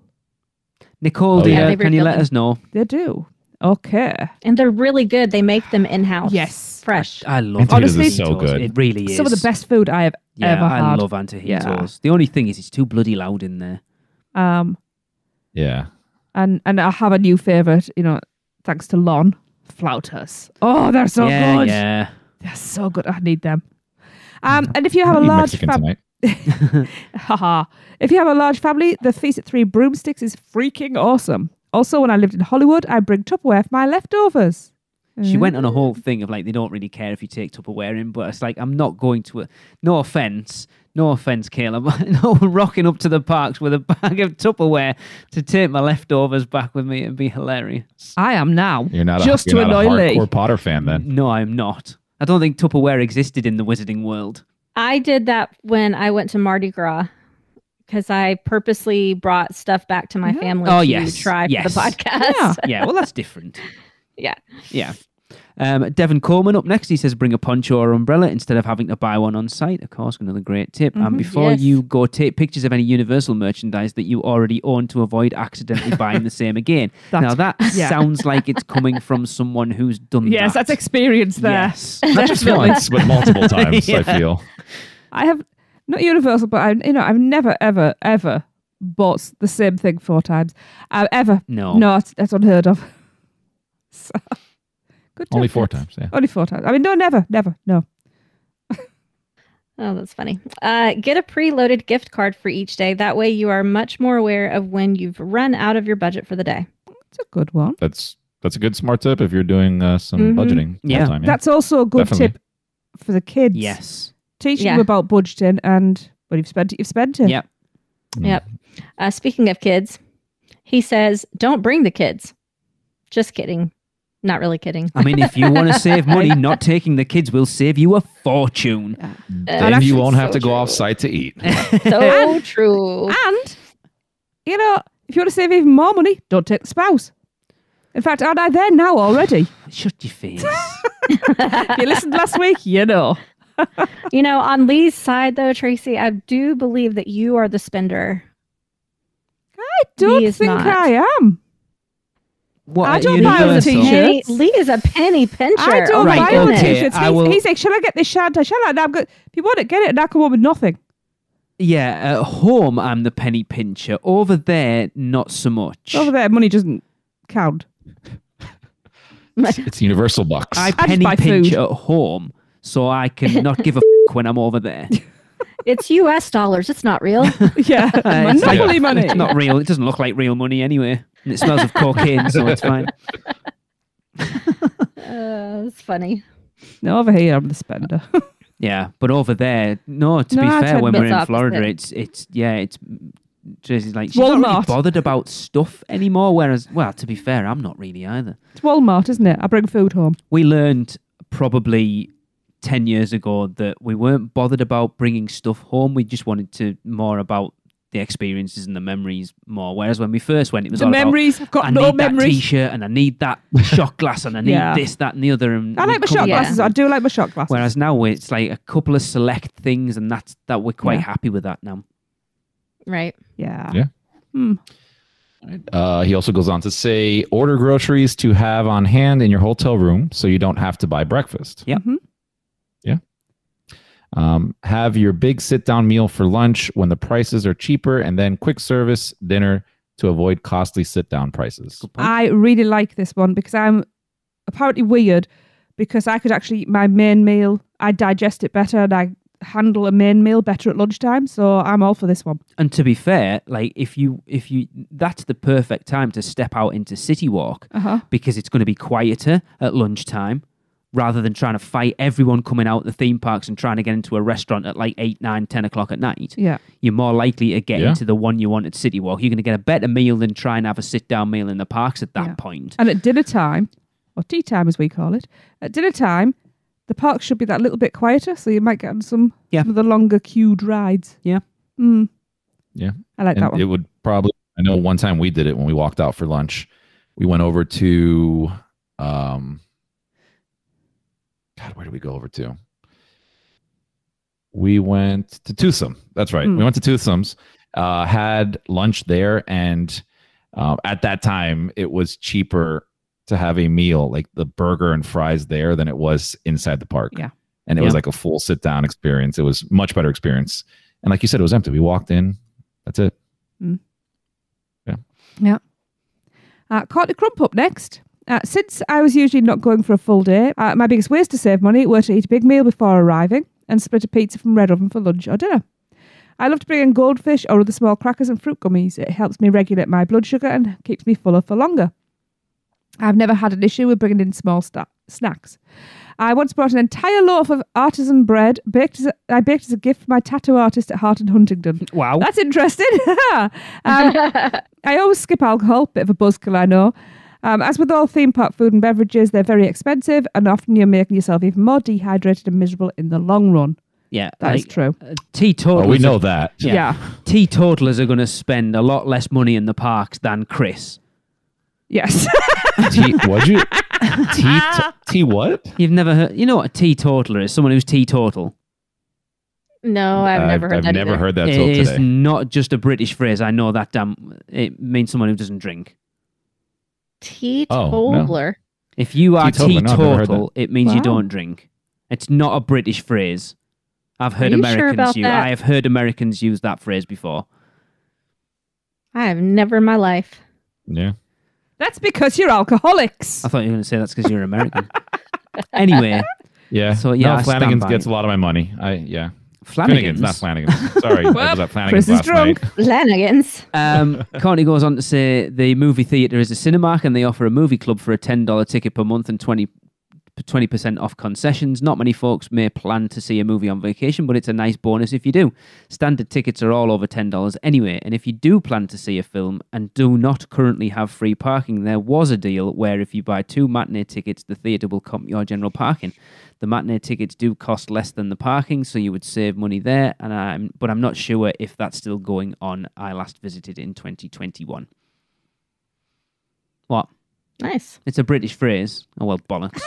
Nicole, can you let us know? They do. Okay. And they're really good. They make them in-house. Yes. Fresh. I love honestly, it's so good. It really is. Some of the best food I have ever had. I love antojitos. Yeah. The only thing is it's too bloody loud in there. Yeah. And I have a new favourite, thanks to Lon. Flouters. Oh, they're so good. Yeah. They're so good. I need them. And if you have a large family, if you have a large family, the Feast at 3 Broomsticks is freaking awesome. Also, when I lived in Hollywood, I bring Tupperware for my leftovers. She went on a whole thing of they don't really care if you take Tupperware in, but it's I'm not going to. No offense, Caleb. No rocking up to the parks with a bag of Tupperware to take my leftovers back with me. It'd be hilarious. I am now. You're not just you're to not annoy a hardcore Lee. Potter fan, then. No, I'm not. I don't think Tupperware existed in the Wizarding world. I did that when I went to Mardi Gras because I purposely brought stuff back to my family to try for the podcast. Yeah, well, that's different. Yeah. Devon Coleman up next. He says bring a poncho or umbrella instead of having to buy one on site. Of course, another great tip. And before you go, take pictures of any Universal merchandise that you already own to avoid accidentally buying the same again. That sounds like it's coming from someone who's done that. Yes, that's experience there. Yes. Not just once, but multiple times, I feel. I have, not Universal, but I've never, ever, ever bought the same thing 4 times. Ever. No. No, that's unheard of. So, good Only 4 times, yeah. Only 4 times. I mean, no, never, no. Oh, that's funny. Get a preloaded gift card for each day. That way you are much more aware of when you've run out of your budget for the day. That's a good one. That's a good smart tip if you're doing some budgeting. Time, That's also a good tip for the kids. Yes. Teaching them about budgeting, and when you've spent it, you've spent it. Yep. Speaking of kids, he says, don't bring the kids. Just kidding. Not really kidding. I mean, if you want to save money, not taking the kids will save you a fortune. Then you won't have to go off site to eat. So true. And, if you want to save even more money, don't take the spouse. In fact, aren't I there now already? Shut your face. If you listened last week, you know. On Lee's side, though, Tracy, I do believe that you are the spender. I don't think I am. What, I don't buy all the t-shirts. Lee is a penny pincher. I don't buy all the t-shirts. He's like, shall I get this shirt? Shall I? And I'm good. If you want it, get it. And I come home with nothing. Yeah, at home, I'm the penny pincher. Over there, not so much. Over there, money doesn't count. It's universal bucks. I penny pinch at home, so I can not give a when I'm over there. It's US dollars. It's not real. Yeah, monopoly money. It's not real. It doesn't look like real money anyway. And it smells of cocaine, so it's fine. It's funny. No, over here, I'm the spender. Yeah, but over there, no, to be fair, when we're in Florida, it's Tracy's like, she's not really bothered about stuff anymore, whereas, well, to be fair, I'm not really either. It's Walmart, isn't it? I bring food home. We learned probably 10 years ago that we weren't bothered about bringing stuff home. We just wanted to more about the experiences and the memories more. Whereas when we first went, it was all memories. About, I've got I no need memories. That t-shirt and I need that shot glass and I need this, that and the other. And I like my shot glasses. I do like my shot glasses. Whereas now it's like a couple of select things and that we're quite happy with that now. Right. Yeah. He also goes on to say, order groceries to have on hand in your hotel room so you don't have to buy breakfast. Yep. Mm-hmm. Have your big sit-down meal for lunch when the prices are cheaper, and then quick service dinner to avoid costly sit-down prices. I really like this one because I'm apparently weird because I could actually eat my main meal. I digest it better and I handle a main meal better at lunchtime. So I'm all for this one. And to be fair, like if you that's the perfect time to step out into City Walk because it's going to be quieter at lunchtime. Rather than trying to fight everyone coming out the theme parks and trying to get into a restaurant at like 8, 9, 10 o'clock at night, you're more likely to get into the one you want at City Walk. You're going to get a better meal than try and have a sit-down meal in the parks at that point. And at dinner time, or tea time as we call it, at dinner time, the parks should be that little bit quieter, so you might get on some of the longer queued rides. Yeah. Yeah. I like that one. It would probably, I know one time we did it when we walked out for lunch. We went over to... God, where did we go over to? We went to Toothsome. That's right. We went to Toothsome's, had lunch there, and at that time, it was cheaper to have a meal, like the burger and fries there, than it was inside the park. Yeah. And it was like a full sit-down experience. It was a much better experience. And like you said, it was empty. We walked in. That's it. Yeah. Courtney Crump up next. Since I was usually not going for a full day, my biggest ways to save money were to eat a big meal before arriving and split a pizza from Red Oven for lunch or dinner. I love to bring in goldfish or other small crackers and fruit gummies. It helps me regulate my blood sugar and keeps me fuller for longer. I've never had an issue with bringing in small snacks. I once brought an entire loaf of artisan bread I baked as a gift for my tattoo artist at Hart and Huntingdon. Wow. That's interesting. I always skip alcohol, bit of a buzzkill, I know. As with all theme park food and beverages, they're very expensive, and often you're making yourself even more dehydrated and miserable in the long run. Yeah, that is true. Teetotalers. We know that. Yeah. Teetotalers are going to spend a lot less money in the parks than Chris. Yes. What'd you? What? You've never heard? You know what a teetotaler is? Someone who's teetotal. No, I've never heard that. I've never heard that till today. It is not just a British phrase. I know that. It means someone who doesn't drink. Teetotaler. No. If you are teetotal, it means you Wow. don't drink. It's not a British phrase. I've heard Are you Americans sure about use. that? I have heard Americans use that phrase before. I have never in my life. Yeah. That's because you're alcoholics. I thought you were going to say that's because you're American. Anyway. Yeah. So yeah, no, Flanagan's gets a lot of my money. Flanagan's, not Flanagan's. Sorry, I was at Flanagan's last night. Flanagan's. Courtney goes on to say the movie theatre is a Cinemark and they offer a movie club for a $10 ticket per month and 20% off concessions. Not many folks may plan to see a movie on vacation, but it's a nice bonus if you do. Standard tickets are all over $10 anyway, and if you do plan to see a film and do not currently have free parking, there was a deal where if you buy 2 matinee tickets, the theatre will comp your general parking. The matinee tickets do cost less than the parking, so you would save money there, but I'm not sure if that's still going on. I last visited in 2021. What? Nice. It's a British phrase. Oh, well, bollocks.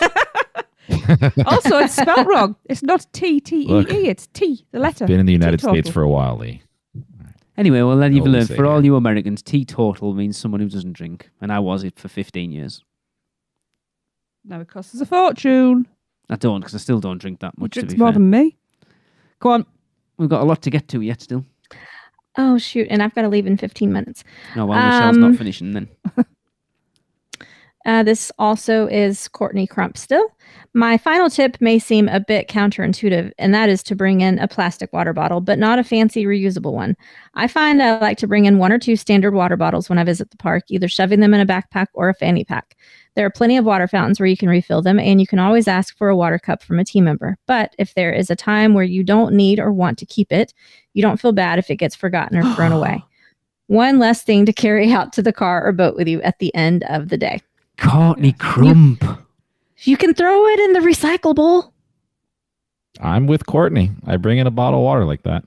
Also, it's spelled wrong. It's not T-T-E-E, Look, it's T, the letter. Been in the United Teetotal. States for a while, Lee. Anyway, well, then you've Always learned, say for all here. you Americans, teetotal means someone who doesn't drink. And I was it for 15 years. Now it costs us a fortune. I don't, because I still don't drink that He much, to drinks be more fair. than me. Go on. We've got a lot to get to yet still. Oh, shoot. And I've got to leave in 15 minutes. No, well, Michelle's not finishing then. This also is Courtney Crump still. My final tip may seem a bit counterintuitive, and that is to bring in a plastic water bottle, but not a fancy reusable one. I find I like to bring in 1 or 2 standard water bottles when I visit the park, either shoving them in a backpack or a fanny pack. There are plenty of water fountains where you can refill them, and you can always ask for a water cup from a team member. But if there is a time where you don't need or want to keep it, you don't feel bad if it gets forgotten or thrown away. One less thing to carry out to the car or boat with you at the end of the day. Courtney Crump. You can throw it in the recyclable. I'm with Courtney. I bring in a bottle of water like that.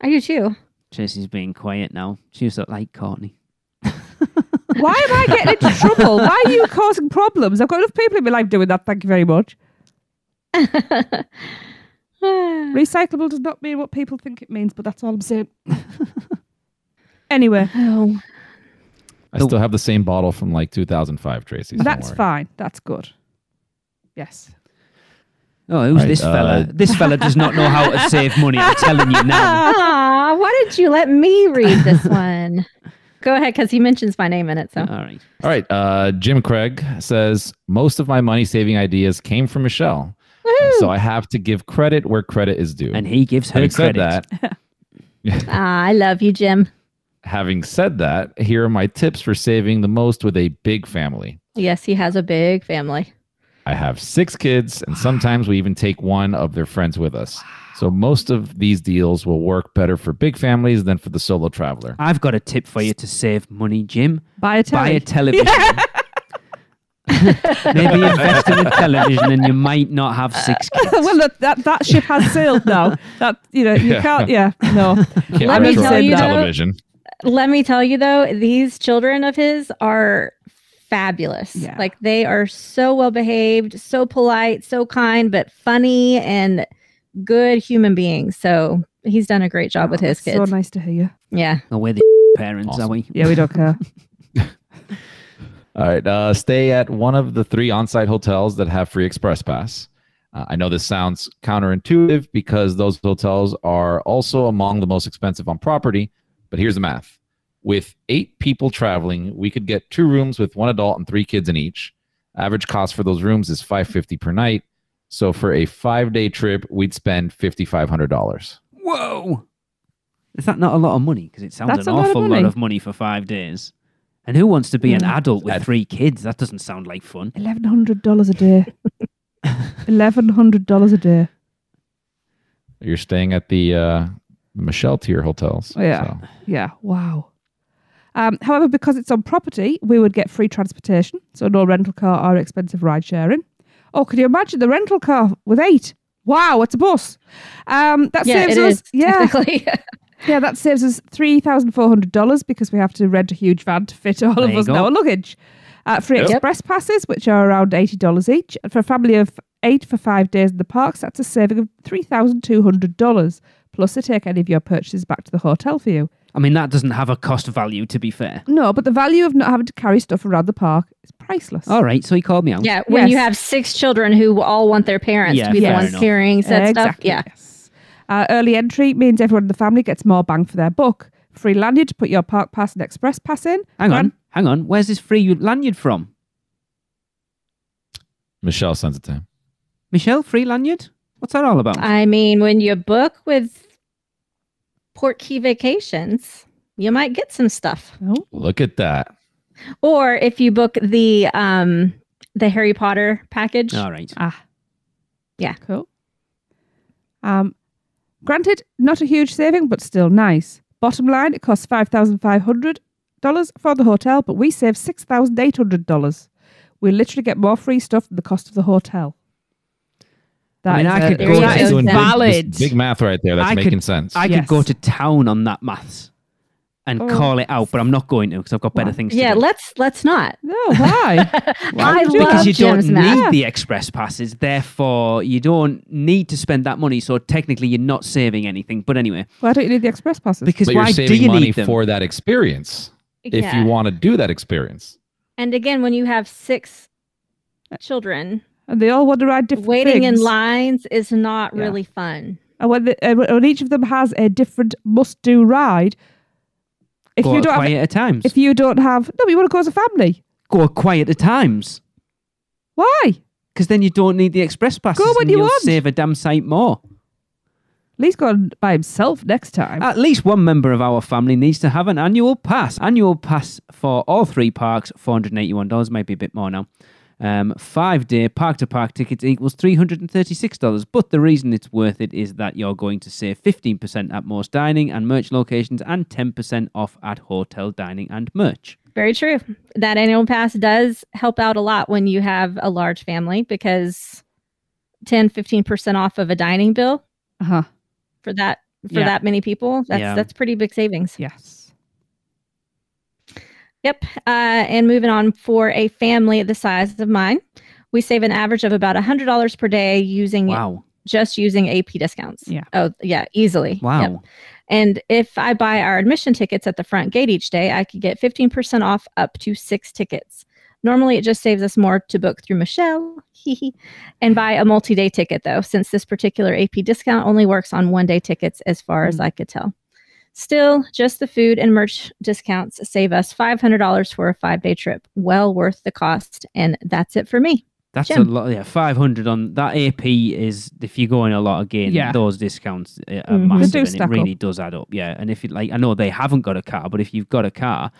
I do too. Tracy's being quiet now. She's not like Courtney. Why am I getting into trouble? Why are you causing problems? I've got enough people in my life doing that. Thank you very much. Recyclable does not mean what people think it means, but that's all I'm saying. Anyway. Oh. I still have the same bottle from like 2005, Tracy. So That's fine. That's good. Yes. Oh, who's this fella? This fella does not know how to save money. I'm telling you now. Aw, why didn't you let me read this one? Go ahead, because he mentions my name in it. So All right. Jim Craig says, most of my money saving ideas came from Michelle. So I have to give credit where credit is due. And he gives her Having said credit. that, I love you, Jim. having said that, here are my tips for saving the most with a big family. Yes, he has a big family. I have 6 kids, and sometimes we even take one of their friends with us. So most of these deals will work better for big families than for the solo traveler. I've got a tip for you to save money, Jim. Buy a television. Maybe invest in a television and you might not have 6 kids. Well, that ship has sailed now. That you can't. Yeah, no. Can't Let me retro tell you, though, television. Let me tell you, though, these children of his are fabulous. Yeah. Like, they are so well behaved, so polite, so kind, but funny and good human beings. So he's done a great job with his kids. So nice to hear you. Yeah. Well, we're the parents, are we? Yeah, we don't care. All right. Stay at one of the 3 on-site hotels that have free express pass. I know this sounds counterintuitive because those hotels are also among the most expensive on property, but here's the math. With 8 people traveling, we could get 2 rooms with 1 adult and 3 kids in each. Average cost for those rooms is $550 per night. So for a 5-day trip, we'd spend $5,500. Whoa! Is that not a lot of money? Because it sounds That's an a lot of awful money. lot of money for 5 days. And who wants to be an adult with 3 kids? That doesn't sound like fun. $1,100 a day. $1,100 a day. You're staying at the Michelle tier hotels. Oh, yeah. So. Yeah. Wow. However, because it's on property, we would get free transportation, so no rental car or expensive ride sharing. Oh, could you imagine the rental car with 8? Wow, it's a bus. That saves us. technically. Yeah, that saves us $3,400 because we have to rent a huge van to fit all There of you us in go. our luggage. Free express passes, which are around $80 each. And for a family of 8 for 5 days in the parks, that's a saving of $3,200. Plus, they take any of your purchases back to the hotel for you. I mean, that doesn't have a cost value, to be fair. No, but the value of not having to carry stuff around the park is priceless. All right, so he called me out. Yeah, when you Yes. have 6 children who all want their parents Yeah, to be the fair ones enough. carrying said stuff. Exactly, Yeah. yes. Early entry means everyone in the family gets more bang for their buck. Free lanyard to put your park pass and express pass in. Hang on. Where's this free lanyard from? Michelle sends it to him. Michelle, free lanyard? What's that all about? I mean, when you book with Port Key Vacations, you might get some stuff. Oh, Look at that. Or if you book the Harry Potter package. All right. cool. Granted, not a huge saving, but still nice. Bottom line, it costs $5,500 for the hotel, but we save $6,800. We literally get more free stuff than the cost of the hotel. I mean, I could There go you that go. is Doing valid. this big math right there. That's I making could- sense. I Yes. could go to town on that maths and Oh. call it out, but I'm not going to because I've got better Why? things Yeah, to do. let's not. No, why? I would you? love Because you don't Jim's need math. the express passes, therefore you don't need to spend that money. So technically, you're not saving anything. But anyway, Why don't you need the express passes? because But why you're do saving you money need them? for that experience if Yeah. you want to do that experience. And again, when you have 6 children, And they all want to ride different waiting things. in lines is not Yeah. really fun. And when each of them has a different must-do ride, if Go you at don't have, quieter times. if you don't have, no, you want to go as a family. Go at quieter times. Why? Because then you don't need the express passes. when and you you'll want. save a damn sight more. At least go on by himself next time. At least one member of our family needs to have an annual pass. Annual pass for all 3 parks, $481, might be a bit more now. 5-day park-to-park tickets equals $336. But the reason it's worth it is that you're going to save 15% at most dining and merch locations and 10% off at hotel dining and merch. Very true. That annual pass does help out a lot when you have a large family because 15% off of a dining bill Uh-huh. for that Yeah. that many people, Yeah. that's pretty big savings. Yes. Yep. And moving on, for a family the size of mine, we save an average of about $100 per day using Wow. just using AP discounts. Yeah. Oh, yeah, easily. Wow. Yep. And if I buy our admission tickets at the front gate each day, I could get 15% off up to 6 tickets. Normally, it just saves us more to book through Michelle and buy a multi-day ticket, though, since this particular AP discount only works on one-day tickets as far as I could tell. Still, just the food and merch discounts save us $500 for a 5-day trip. Well worth the cost. And that's it for me. That's Jim. a lot. Yeah, 500 on that AP is, if you're going a lot again, those discounts are massive, and it really does add up. Yeah, and if you I know they haven't got a car, but if you've got a car,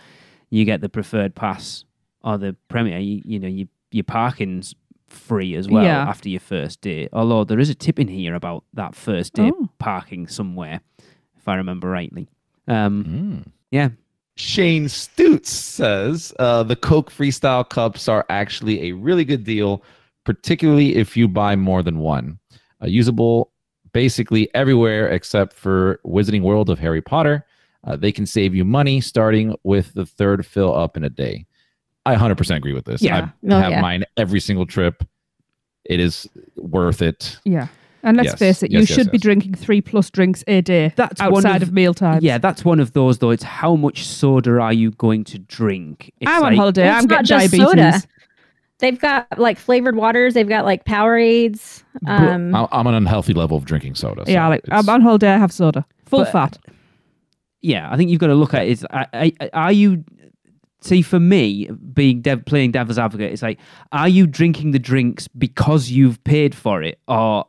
you get the preferred pass or the Premier. Your parking's free as well after your first day. Although there is a tip in here about that first day parking somewhere, if I remember rightly. Yeah. Shane Stutz says the Coke Freestyle cups are actually a really good deal, particularly if you buy more than one. Usable basically everywhere except for Wizarding World of Harry Potter. They can save you money starting with the 3rd fill up in a day. I 100% agree with this. I have mine every single trip. It is worth it. Yeah. And let's face it, you should be drinking 3+ drinks a day outside of meal times. Yeah, that's one of those, though. It's how much soda are you going to drink? I'm on holiday. I'm getting diabetes. Soda. They've got like flavored waters. They've got like Powerades. I'm on an unhealthy level of drinking soda. So I'm on holiday. I have soda. Full fat. Yeah, I think you've got to look at it. Are you... See, for me, playing devil's advocate, it's like, are you drinking the drinks because you've paid for it, or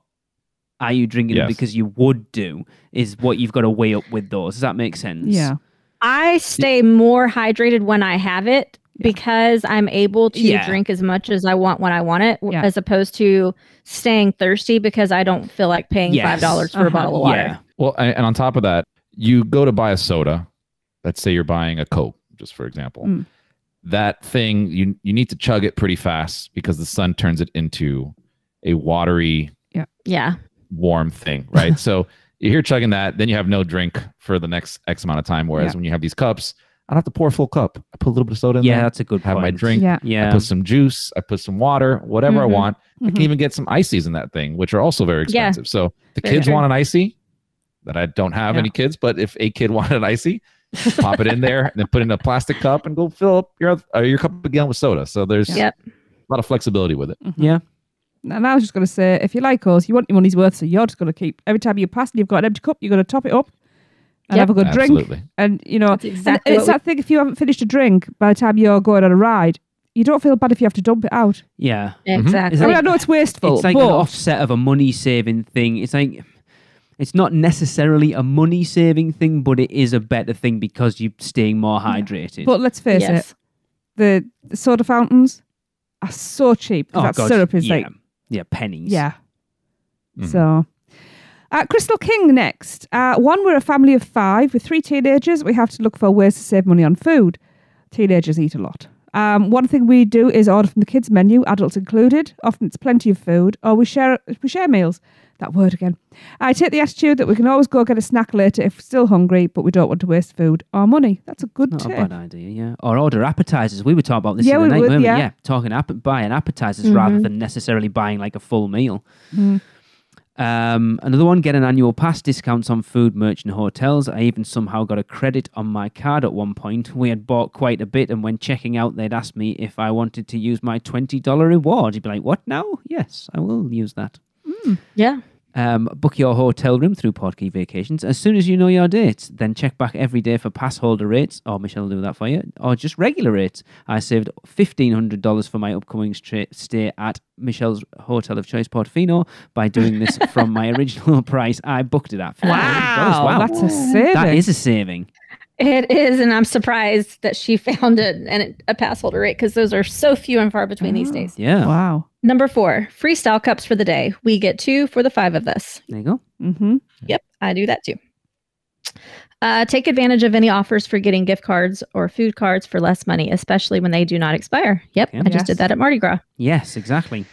are you drinking it because you would do? Is what you've got to weigh up with those. Does that make sense? Yeah. I stay more hydrated when I have it because I'm able to drink as much as I want when I want it, as opposed to staying thirsty because I don't feel like paying $5 for a bottle of water. Yeah. Well, and on top of that, you go to buy a soda. Let's say you're buying a Coke, just for example. That thing, you need to chug it pretty fast because the sun turns it into a watery, warm thing, right? So you're here chugging that, then you have no drink for the next X amount of time. Whereas when you have these cups, I don't have to pour a full cup. I put a little bit of soda in there. Yeah, that's a good point. Have my drink. Yeah. I put some juice. I put some water, whatever I want. I can even get some ices in that thing, which are also very expensive. So the kids want an icy, that I don't have any kids, but if a kid wanted an icy, pop it in there and then put it in a plastic cup and go fill up your cup again with soda. So there's a lot of flexibility with it. Yeah. And I was just going to say, if you like us, you want your money's worth, so you're just going to keep, every time you pass and you've got an empty cup, you're going to top it up and have a good drink. And, it's that thing, if you haven't finished a drink by the time you're going on a ride, you don't feel bad if you have to dump it out. Yeah. Exactly. I know it's wasteful. It's like an offset of a money-saving thing. It's like... It's not necessarily a money-saving thing, but it is a better thing because you're staying more hydrated. But let's face it, the soda fountains are so cheap. That syrup is pennies. Yeah. So, Crystal King next. One, we're a family of 5 with 3 teenagers. We have to look for ways to save money on food. Teenagers eat a lot. One thing we do is order from the kids' menu, adults included. Often it's plenty of food, or we share meals. That word again. I take the attitude that we can always go get a snack later if we're still hungry, but we don't want to waste food or money. That's a good tip. Not a bad idea, yeah. Or order appetizers. We were talking about this the other night, weren't we? Yeah, buying appetizers rather than necessarily buying like a full meal. Another one, get an annual pass, discounts on food, merch and hotels. I even somehow got a credit on my card at one point. We had bought quite a bit, and when checking out, they'd asked me if I wanted to use my $20 reward. You'd be like, what now? Yes, I will use that. Yeah. Book your hotel room through Portkey Vacations as soon as you know your dates. Then check back every day for pass holder rates, or Michelle will do that for you, or just regular rates. I saved $1,500 for my upcoming stay at Michelle's Hotel of Choice, Portofino, by doing this from my original price. I booked it at $1,500. Wow, that's a saving. That is a saving. It is, and I'm surprised that she found a pass holder rate because those are so few and far between these days. Yeah. Wow. Number 4, freestyle cups for the day. We get 2 for the 5 of us. There you go. Yep, I do that too. Take advantage of any offers for getting gift cards or food cards for less money, especially when they do not expire. Yep, I just did that at Mardi Gras. Yes, exactly.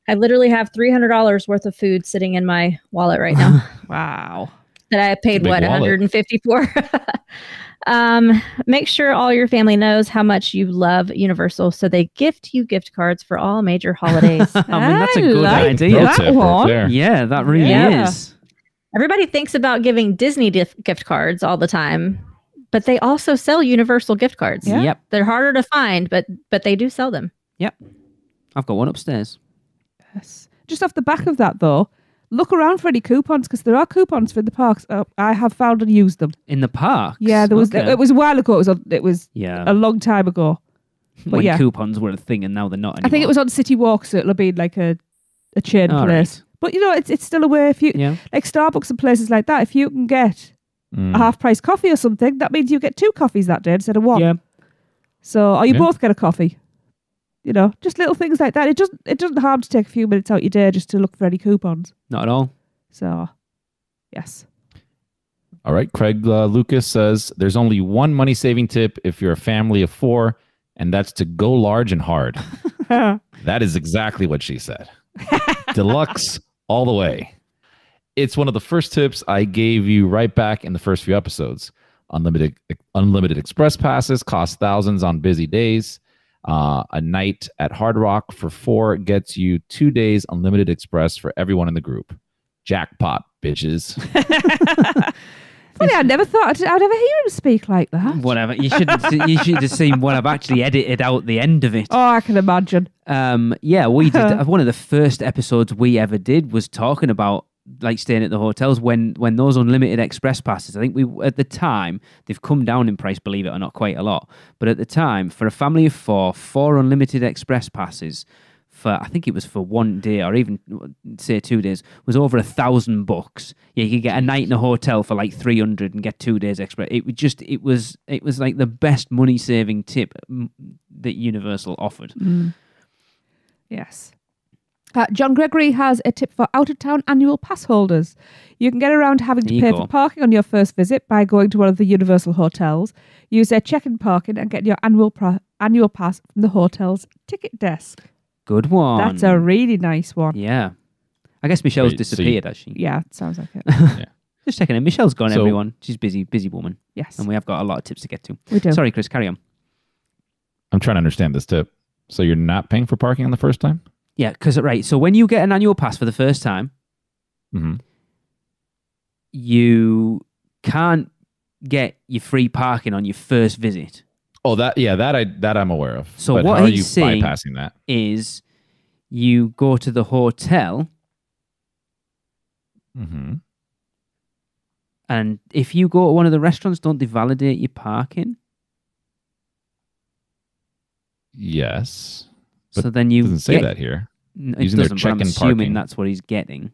I literally have $300 worth of food sitting in my wallet right now. Wow. That I paid, $150 for. Make sure all your family knows how much you love Universal, so they gift you gift cards for all major holidays. I mean, that's a good idea. That one. Yeah, that really is. Everybody thinks about giving Disney gift cards all the time, but they also sell Universal gift cards. Yeah. Yep. They're harder to find, but they do sell them. Yep. I've got one upstairs. Yes. Just off the back of that, though, look around for any coupons because there are coupons for the parks. I have found and used them. In the parks? Yeah, there was. Okay. It was a while ago. It was a long time ago. But when coupons were a thing and now they're not anymore. I think it was on City Walk, so it'll be like a chain place. Right. But it's still a way. If you like Starbucks and places like that, if you can get a half price coffee or something, that means you get 2 coffees that day instead of 1. Yeah. So, or you both get a coffee. Just little things like that. It doesn't harm to take a few minutes out your day just to look for any coupons. Not at all. So, yes. All right. Craig Lucas says there's only one money saving tip if you're a family of 4, and that's to go large and hard. That is exactly what she said. Deluxe all the way. It's one of the first tips I gave you right back in the first few episodes. Unlimited express passes cost thousands on busy days. A night at Hard Rock for 4 gets you 2 days unlimited express for everyone in the group. Jackpot, bitches. Funny, I never thought I'd ever hear him speak like that. Whatever. You should have seen what I've actually edited out the end of it. Oh, I can imagine. We did. One of the first episodes we ever did was talking about like staying at the hotels when those unlimited express passes. I think at the time they've come down in price, believe it or not, quite a lot. But at the time, for a family of 4 unlimited express passes I think it was for 1 day or even say 2 days, was over $1,000. Yeah, you could get a night in a hotel for like 300 and get 2 days express. It was like the best money saving tip that Universal offered. Yes. John Gregory has a tip for out-of-town annual pass holders. You can get around having to pay for parking on your first visit by going to one of the Universal hotels. Use their check-in parking and get your annual pass from the hotel's ticket desk. Good one. That's a really nice one. Yeah. I guess Michelle's disappeared, has she? Yeah, it sounds like it. Yeah. Just checking in. Michelle's gone, everyone. She's busy woman. Yes. And we have got a lot of tips to get to. We do. Sorry, Chris, carry on. I'm trying to understand this tip. So you're not paying for parking on the first time? Yeah, right. So when you get an annual pass for the first time, you can't get your free parking on your first visit. Oh, that I'm aware of. So but what how he's are you saying bypassing that? Is you go to the hotel, and if you go to one of the restaurants, don't they validate your parking? Yes. So then you doesn't say that here. It doesn't, but I'm assuming that's what he's getting.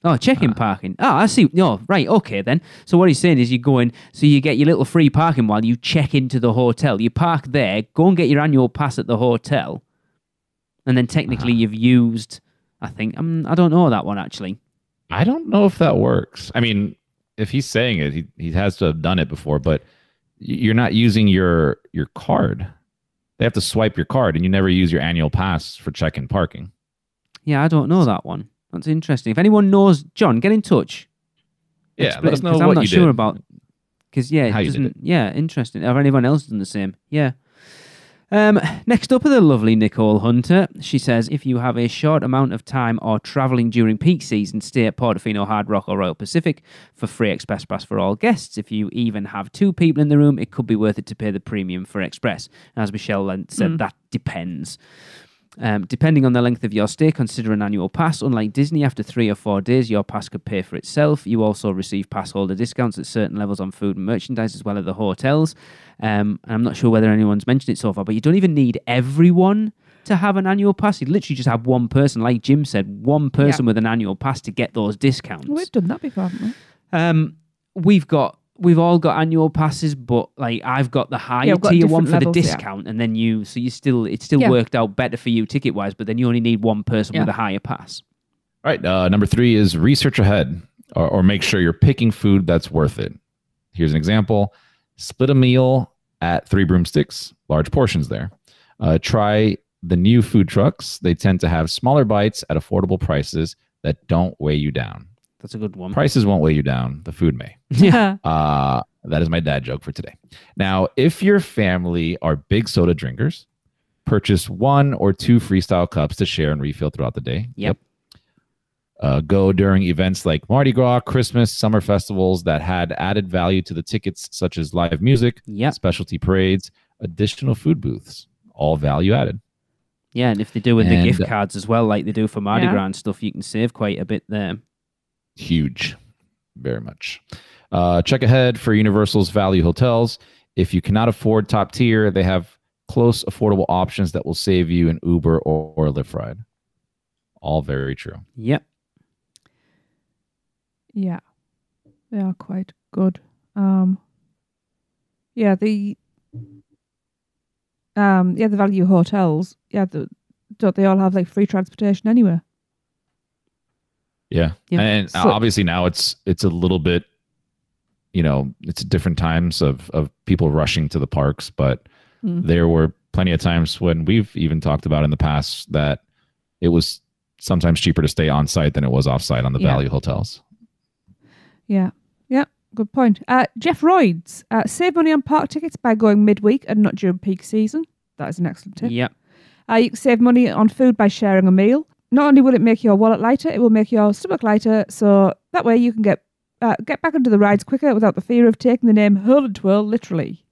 Oh, check-in parking. Oh, I see. No, right. Okay, then. So what he's saying is you go in, so you get your little free parking while you check into the hotel. You park there, go and get your annual pass at the hotel, and then technically you've used, I think, I don't know that one, actually. I don't know if that works. I mean, if he's saying it, he has to have done it before, but you're not using your card. They have to swipe your card, and you never use your annual pass for check-in parking. Yeah, I don't know that one. That's interesting. If anyone knows, John, get in touch. Yeah, let us know what I'm not you sure did. about. Because How you did it. Yeah, interesting. Have anyone else done the same? Yeah. Next up are the lovely Nicole Hunter. She says, if you have a short amount of time or travelling during peak season, stay at Portofino, Hard Rock or Royal Pacific for free express pass for all guests. If you even have 2 people in the room, it could be worth it to pay the premium for express. And as Michelle said, that depends. Depending on the length of your stay, consider an annual pass. Unlike Disney, after 3 or 4 days, your pass could pay for itself. You also receive pass holder discounts at certain levels on food and merchandise, as well as the hotels. And I'm not sure whether anyone's mentioned it so far, but you don't even need everyone to have an annual pass. You literally just have one person, like Jim said, one person with an annual pass to get those discounts. We've done that before, haven't we? We've all got annual passes, but like I've got the higher tier one for the discount, and then it's still worked out better for you ticket wise, but then you only need one person with a higher pass. All right. Number 3 is research ahead or make sure you're picking food that's worth it. Here's an example. Split a meal at 3 Broomsticks, large portions there. Try the new food trucks. They tend to have smaller bites at affordable prices that don't weigh you down. That's a good one. Prices won't weigh you down. The food may. Yeah. That is my dad joke for today. Now, if your family are big soda drinkers, purchase 1 or 2 freestyle cups to share and refill throughout the day. Yep. Go during events like Mardi Gras, Christmas, summer festivals that had added value to the tickets, such as live music, specialty parades, additional food booths, all value added. Yeah, and if they do with the gift cards as well, like they do for Mardi Gras and stuff, you can save quite a bit there. Huge. Very much. Check ahead for Universal's value hotels. If you cannot afford top tier, they have close, affordable options that will save you an Uber or a Lyft ride. All very true. Yep. Yeah. They are quite good. The value hotels. Yeah, don't they all have like free transportation anywhere? Yeah. And obviously now it's a little bit, it's different times of people rushing to the parks, but there were plenty of times when we've even talked about in the past that it was sometimes cheaper to stay on site than it was off site on the value hotels. Yeah. Yeah. Good point. Jeff Royds, save money on park tickets by going midweek and not during peak season. That is an excellent tip. Yep. You can save money on food by sharing a meal. Not only will it make your wallet lighter, it will make your stomach lighter, so that way you can get back into the rides quicker without the fear of taking the name Hurl and Twirl literally.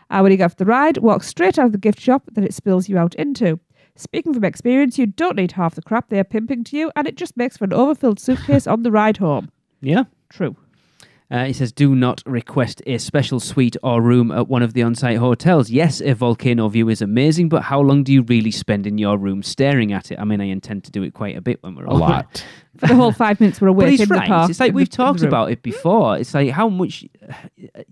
When you get off the ride, walk straight out of the gift shop that it spills you out into. Speaking from experience, you don't need half the crap they are pimping to you, and it just makes for an overfilled suitcase on the ride home. Yeah. True. He says, do not request a special suite or room at one of the on-site hotels. Yes, a volcano view is amazing, but how long do you really spend in your room staring at it? I mean, I intend to do it quite a bit when we're a lot. For the whole 5 minutes we're away in the park. It's like we've talked about it before. It's like how much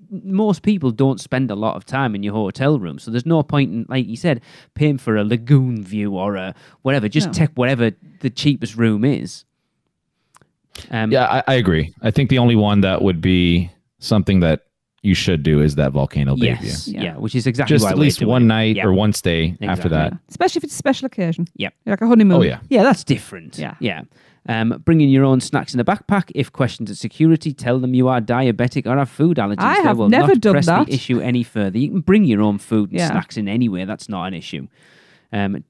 most people don't spend a lot of time in your hotel room. So there's no point in, like you said, paying for a lagoon view or a whatever. Just take whatever the cheapest room is. I agree. I think the only one that would be something that you should do is that volcano bay view. Yeah, which is exactly just why at least one night or one stay after that. Yeah. Especially if it's a special occasion. Yeah. Like a honeymoon. Oh, yeah. Yeah, that's different. Yeah. Bringing your own snacks in a backpack. If questioned at security, tell them you are diabetic or have food allergies. I have they will never not done press that. the issue any further. You can bring your own food and snacks in anywhere. That's not an issue.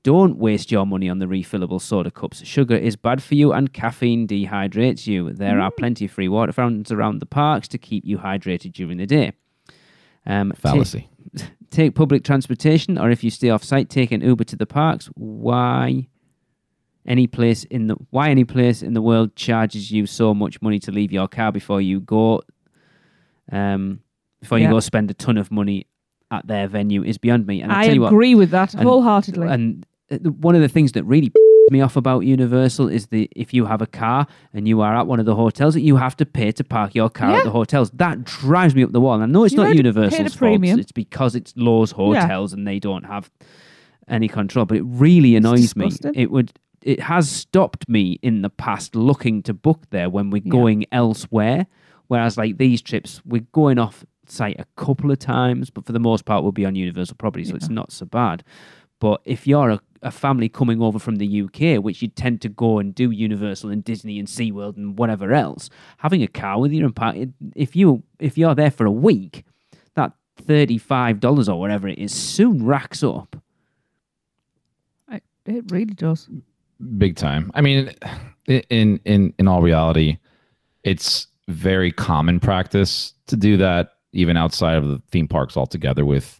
Don't waste your money on the refillable soda cups. Sugar is bad for you and caffeine dehydrates you. There are plenty of free water fountains around the parks to keep you hydrated during the day. Fallacy. Take public transportation, or if you stay off site, take an Uber to the parks. Why any place in the world charges you so much money to leave your car before you go spend a ton of money at their venue is beyond me. And I agree with that wholeheartedly. And one of the things that really me off about Universal is if you have a car and you are at one of the hotels, that you have to pay to park your car at the hotels. That drives me up the wall. And I know it's not Universal's fault. It's because it's Lowe's hotels and they don't have any control. But it really annoys me. It has stopped me in the past looking to book there when we're going elsewhere. Whereas like these trips, we're going off site a couple of times, but for the most part we'll be on Universal property, so it's not so bad. But if you're a family coming over from the UK, which you tend to go and do Universal and Disney and SeaWorld and whatever else, having a car with you and park, if you're there for a week, that $35 or whatever it is soon racks up. It really does. Big time. I mean, in all reality, it's very common practice to do that even outside of the theme parks altogether with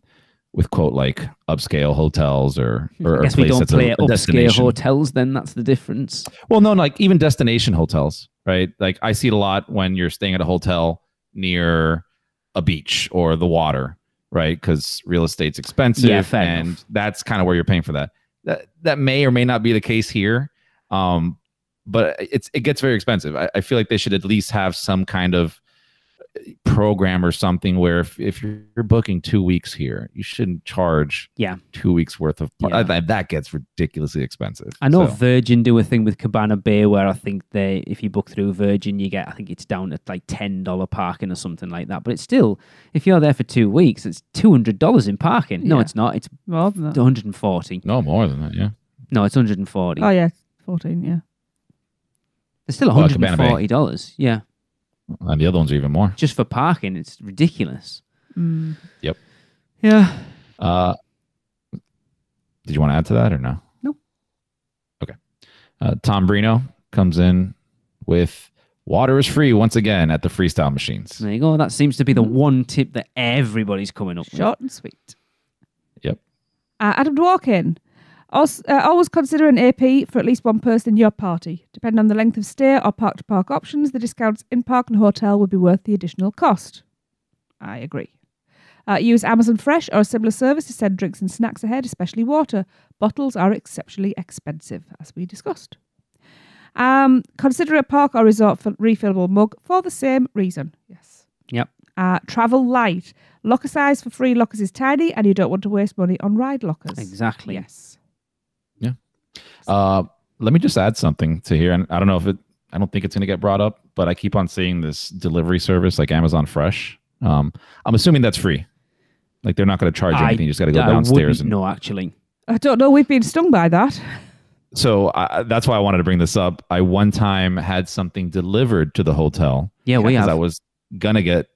quote like upscale hotels or I guess we don't play upscale hotels, then that's the difference. Well, no, like even destination hotels, right? Like I see it a lot when you're staying at a hotel near a beach or the water, right? Because real estate's expensive, and enough. That's kind of where you're paying for that. That may or may not be the case here, but it gets very expensive. I feel like they should at least have some kind of program or something where if you're booking 2 weeks here, you shouldn't charge 2 weeks worth of that gets ridiculously expensive. I know Virgin do a thing with Cabana Bay where I think if you book through Virgin, you get, I think it's down at like $10 parking or something like that. But it's still, if you're there for 2 weeks, it's $200 in parking. No, it's not. It's more than that. 140. No, more than that. Yeah. No, it's 140. Oh yeah, 14. Yeah. It's still $140. Yeah. And the other ones are even more. Just for parking, it's ridiculous. Yep. Yeah. Did you want to add to that or no? No. Okay. Tom Brino comes in with water is free once again at the freestyle machines. There you go. That seems to be the one tip that everybody's coming up with. Short and sweet. Yep. Adam Dworkin. Also, always consider an AP for at least one person in your party. Depending on the length of stay or park-to-park options, the discounts in park and hotel would be worth the additional cost. I agree. Use Amazon Fresh or a similar service to send drinks and snacks ahead, especially water. Bottles are exceptionally expensive, as we discussed. Consider a park or resort for refillable mug for the same reason. Yes. Yep. Travel light. Locker size for free lockers is tiny, and you don't want to waste money on ride lockers. Exactly. Yes. Let me just add something to here, and I don't know if I don't think it's going to get brought up, but I keep on seeing this delivery service like Amazon Fresh. I'm assuming that's free. Like they're not going to charge you anything. You just got to go downstairs. No, actually. I don't know. We've been stung by that. So that's why I wanted to bring this up. I one time had something delivered to the hotel. Yeah, we have. I was going to get,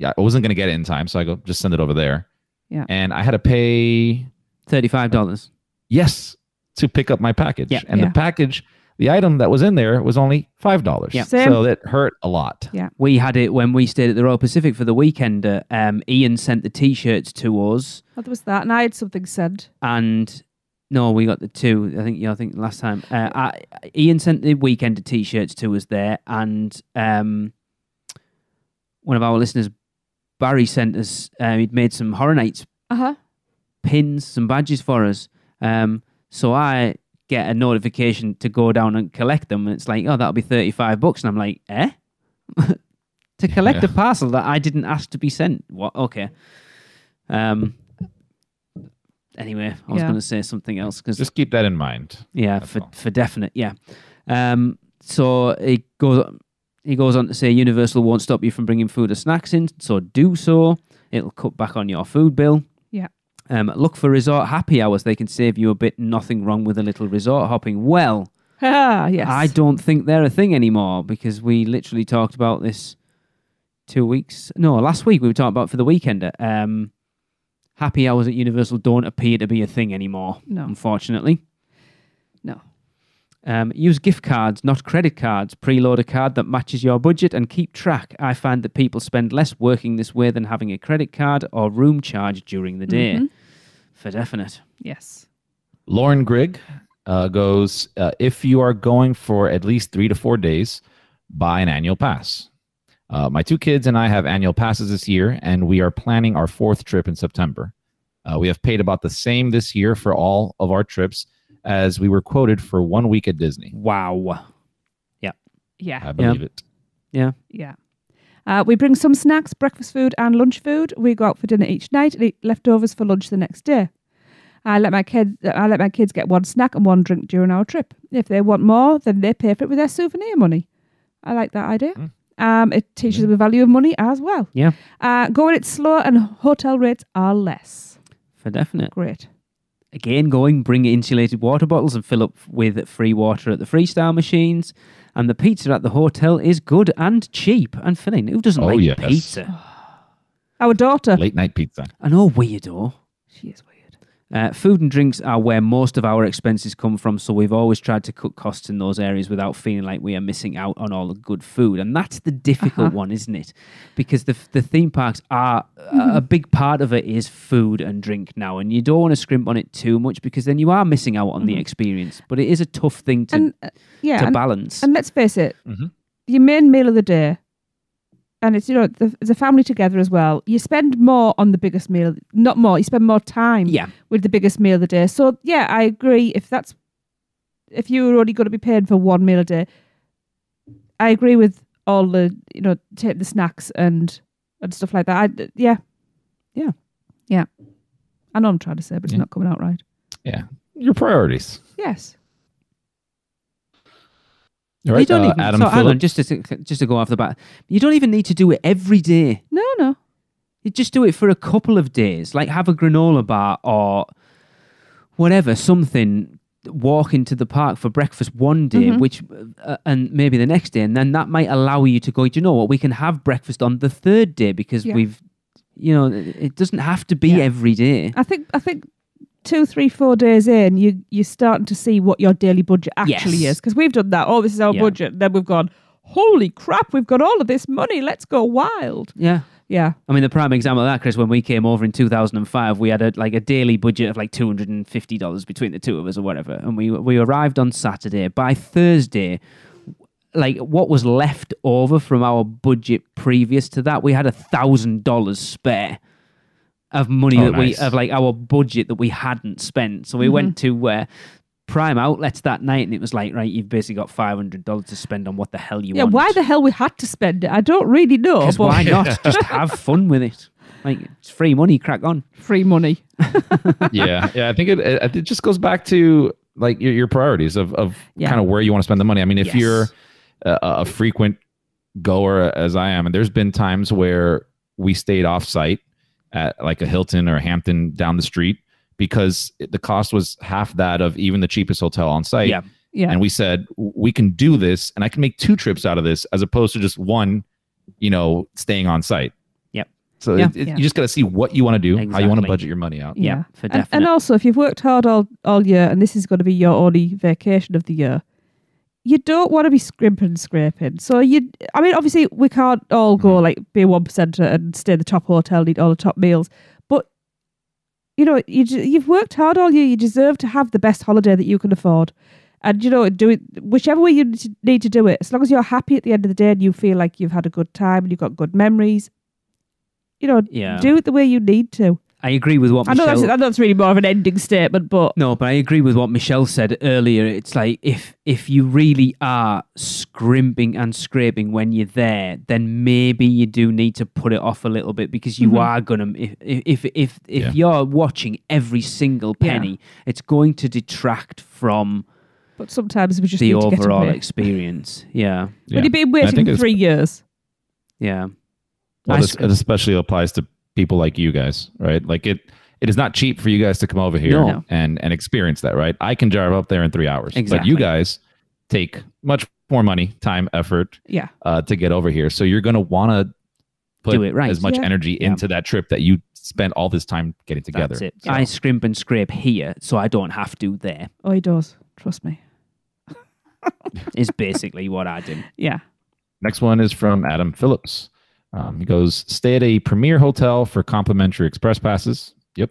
I wasn't going to get it in time. So I go, just send it over there. Yeah. And I had to pay $35. Yes. To pick up my package. Yeah. And the package, the item that was in there was only $5. Yeah. So it hurt a lot. Yeah. We had it when we stayed at the Royal Pacific for the weekend. Ian sent the T-shirts to us. What was that? And I had something sent. And no, we got the two. I think last time. Ian sent the weekend T-shirts to us there. And one of our listeners, Barry, sent us, he'd made some Horror Nights pins, some badges for us. So I get a notification to go down and collect them, and it's like, oh, that'll be $35, and I'm like, to collect a parcel that I didn't ask to be sent. What? Okay. Anyway, I was going to say something else because just keep that in mind. Yeah, for definite. Yeah. So he goes on to say Universal won't stop you from bringing food or snacks in, so do so. It'll cut back on your food bill. Yeah. Look for resort happy hours. They can save you a bit. Nothing wrong with a little resort hopping. Well, yes. I don't think they're a thing anymore because we literally talked about this last week we were talking about for the weekend. Happy hours at Universal don't appear to be a thing anymore, unfortunately. No. Use gift cards, not credit cards. Preload a card that matches your budget and keep track. I find that people spend less working this way than having a credit card or room charge during the day. Mm-hmm. For definite. Yes. Lauren Grigg goes, if you are going for at least 3 to 4 days, buy an annual pass. My 2 kids and I have annual passes this year, and we are planning our 4th trip in September. We have paid about the same this year for all of our trips, as we were quoted for 1 week at Disney. Wow. Yeah. Yeah. I believe it. Yeah. Yeah. We bring some snacks, breakfast food and lunch food. We go out for dinner each night and eat leftovers for lunch the next day. I let my kids get 1 snack and 1 drink during our trip. If they want more, then they pay for it with their souvenir money. I like that idea. It teaches them the value of money as well. Yeah. Going it slow and hotel rates are less. For definite. Great. Again, bring insulated water bottles and fill up with free water at the Freestyle machines. And the pizza at the hotel is good and cheap and filling. Who doesn't like pizza? Our daughter. Late night pizza. An old weirdo. She is weird. Food and drinks are where most of our expenses come from, so we've always tried to cut costs in those areas without feeling like we are missing out on all the good food. And that's the difficult one, isn't it? Because the theme parks are a big part of it is food and drink now, and you don't want to scrimp on it too much because then you are missing out on the experience. But it is a tough thing to balance. And let's face it, your main meal of the day, and it's, it's a family together as well. You spend more on the biggest meal, not more. You spend more time with the biggest meal of the day. So yeah, I agree. If you were only going to be paying for 1 meal a day, I agree with all the take the snacks and stuff like that. Yeah. I know I'm trying to say, but it's not coming out right. Yeah, your priorities. Yes. All right, you don't even, Adam Alan, just to go off the bat, you don't even need to do it every day. No. You just do it for a couple of days, like have a granola bar or whatever, something. Walk into the park for breakfast one day, which and maybe the next day, and then that might allow you to go. Do you know what? We can have breakfast on the 3rd day because we've, it doesn't have to be every day. I think 2, 3, 4 days in, you're starting to see what your daily budget actually is. Because we've done that. Oh, this is our budget. And then we've gone, holy crap, we've got all of this money. Let's go wild. Yeah. Yeah. I mean, the prime example of that, Chris, when we came over in 2005, we had a daily budget of like $250 between the two of us or whatever. And we arrived on Saturday. By Thursday, like what was left over from our budget previous to that, we had $1,000 spare of money of like our budget that we hadn't spent. So we went to Prime Outlets that night, and it was like, right, you've basically got $500 to spend on what the hell you want. Yeah, why the hell we had to spend it? I don't really know. But why not? Just have fun with it. Like, it's free money, crack on. Free money. Yeah. I think it just goes back to like your priorities of kind of where you want to spend the money. I mean, if you're a frequent goer as I am, and there's been times where we stayed off site at like a Hilton or a Hampton down the street, because the cost was half that of even the cheapest hotel on site. Yeah. And we said, we can do this, and I can make 2 trips out of this as opposed to just one, staying on site. Yep. So you just got to see what you want to do, how you want to budget your money out. Yeah, for definite. And also, if you've worked hard all year, and this is going to be your only vacation of the year, you don't want to be scrimping and scraping. So obviously we can't all go like be a 1% and stay in the top hotel, eat all the top meals. But you've worked hard all year. You deserve to have the best holiday that you can afford, and do it whichever way you need to do it. As long as you're happy at the end of the day and you feel like you've had a good time and you've got good memories, do it the way you need to. I agree with what Michelle... I know that's really more of an ending statement, but... No, but I agree with what Michelle said earlier. It's like, if you really are scrimping and scraping when you're there, then maybe you do need to put it off a little bit, because you are going to... If you're watching every single penny, it's going to detract from... But sometimes we just the need to overall get away. Experience. Yeah. When you've been waiting for 3 years. Yeah. Well, it especially applies to people like you guys, right? Like it is not cheap for you guys to come over here and experience that, right? I can drive up there in 3 hours, but you guys take much more money, time, effort, to get over here. So you're going to want to put as much energy into that trip that you spent all this time getting together. That's it. So. I scrimp and scrape here, so I don't have to there. Oh, he does. Trust me. Is basically what I do. Yeah. Next one is from Adam Phillips. He goes, stay at a premier hotel for complimentary express passes. Yep.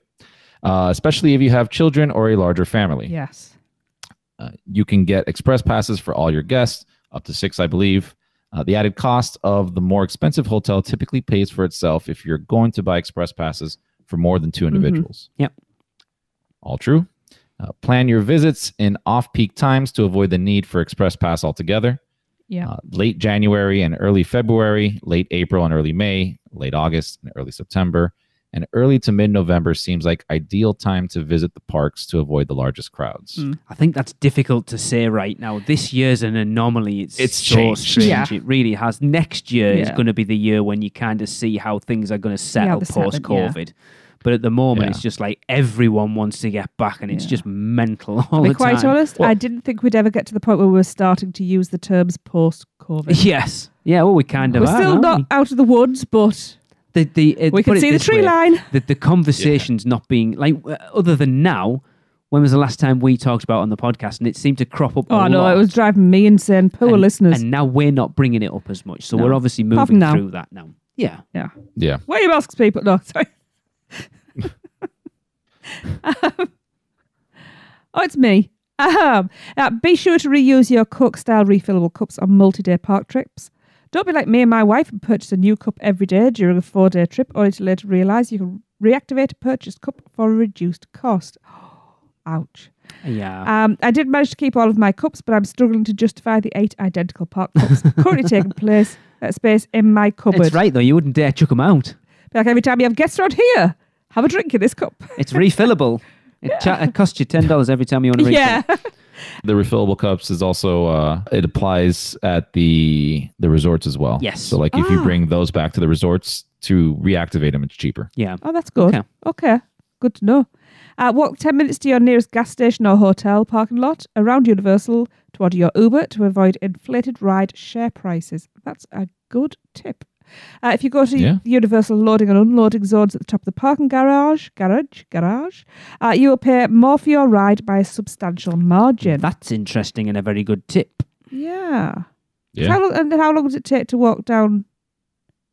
Especially if you have children or a larger family. Yes. You can get express passes for all your guests, up to 6, I believe. The added cost of the more expensive hotel typically pays for itself if you're going to buy express passes for more than 2 individuals. Yep. All true. Plan your visits in off-peak times to avoid the need for express pass altogether. Yeah. Late January and early February, late April and early May, late August and early September, and early to mid-November seems like ideal time to visit the parks to avoid the largest crowds. I think that's difficult to say right now. This year's an anomaly. It's so changed. strange. Yeah. It really has. Next year is going to be the year when you kind of see how things are going to settle post-COVID. But at the moment, it's just like everyone wants to get back, and it's just mental all the time. To be quite honest, I didn't think we'd ever get to the point where we were starting to use the terms post-COVID. Yes. Yeah, well, we kind of are. We're still not out of the woods, but we can see the tree line. The conversation's not being, like, other than now, when was the last time we talked about it on the podcast? And it seemed to crop up a lot. Oh, no, it was driving me insane. Poor listeners. And now we're not bringing it up as much. So we're obviously moving through that now. Yeah. Yeah. Wear your masks, people. No, sorry. It's me. Be sure to reuse your Coke-style refillable cups on multi-day park trips. Don't be like me and my wife and purchase a new cup every day during a 4-day trip, only to later realise you can reactivate a purchased cup for a reduced cost. Ouch. Yeah. I did manage to keep all of my cups, but I'm struggling to justify the 8 identical park cups currently taking space in my cupboard. It's right, though. You wouldn't dare chuck them out. Like every time you have guests around here, have a drink in this cup. It's refillable. It costs you $10 every time you want to refill. Yeah. The refillable cups is also, it applies at the resorts as well. Yes. So like if you bring those back to the resorts to reactivate them, it's cheaper. Yeah. Oh, that's good. Okay. Good to know. Walk 10 minutes to your nearest gas station or hotel parking lot around Universal to order your Uber to avoid inflated ride share prices. That's a good tip. If you go to Universal loading and unloading zones at the top of the parking garage, you will pay more for your ride by a substantial margin. That's interesting and a very good tip. Yeah. How long does it take to walk down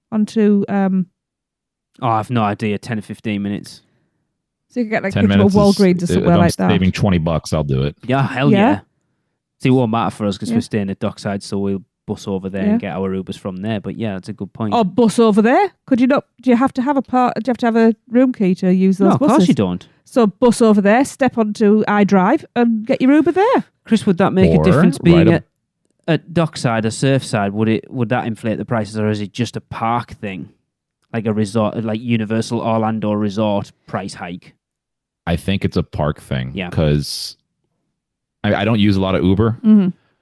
onto Oh, I have no idea. 10 to 15 minutes. So you can get like 10 a minutes Walgreens or somewhere like that. Saving $20, I'll do it. Yeah, hell Yeah. yeah. See, it won't matter for us because Yeah. we're staying at Dockside, so we'll bus over there and get our Ubers from there. But yeah, that's a good point. Or bus over there. Could you not? Do you have to have a room key to use those no, of buses? course you don't. So bus over there, step onto iDrive and get your Uber there. Chris, would that make Or a difference being ride at Dockside or Surfside? Would that inflate the prices, or is it just a park thing? Like a resort, like Universal Orlando Resort price hike? I think it's a park thing. Yeah. Because I don't use a lot of Uber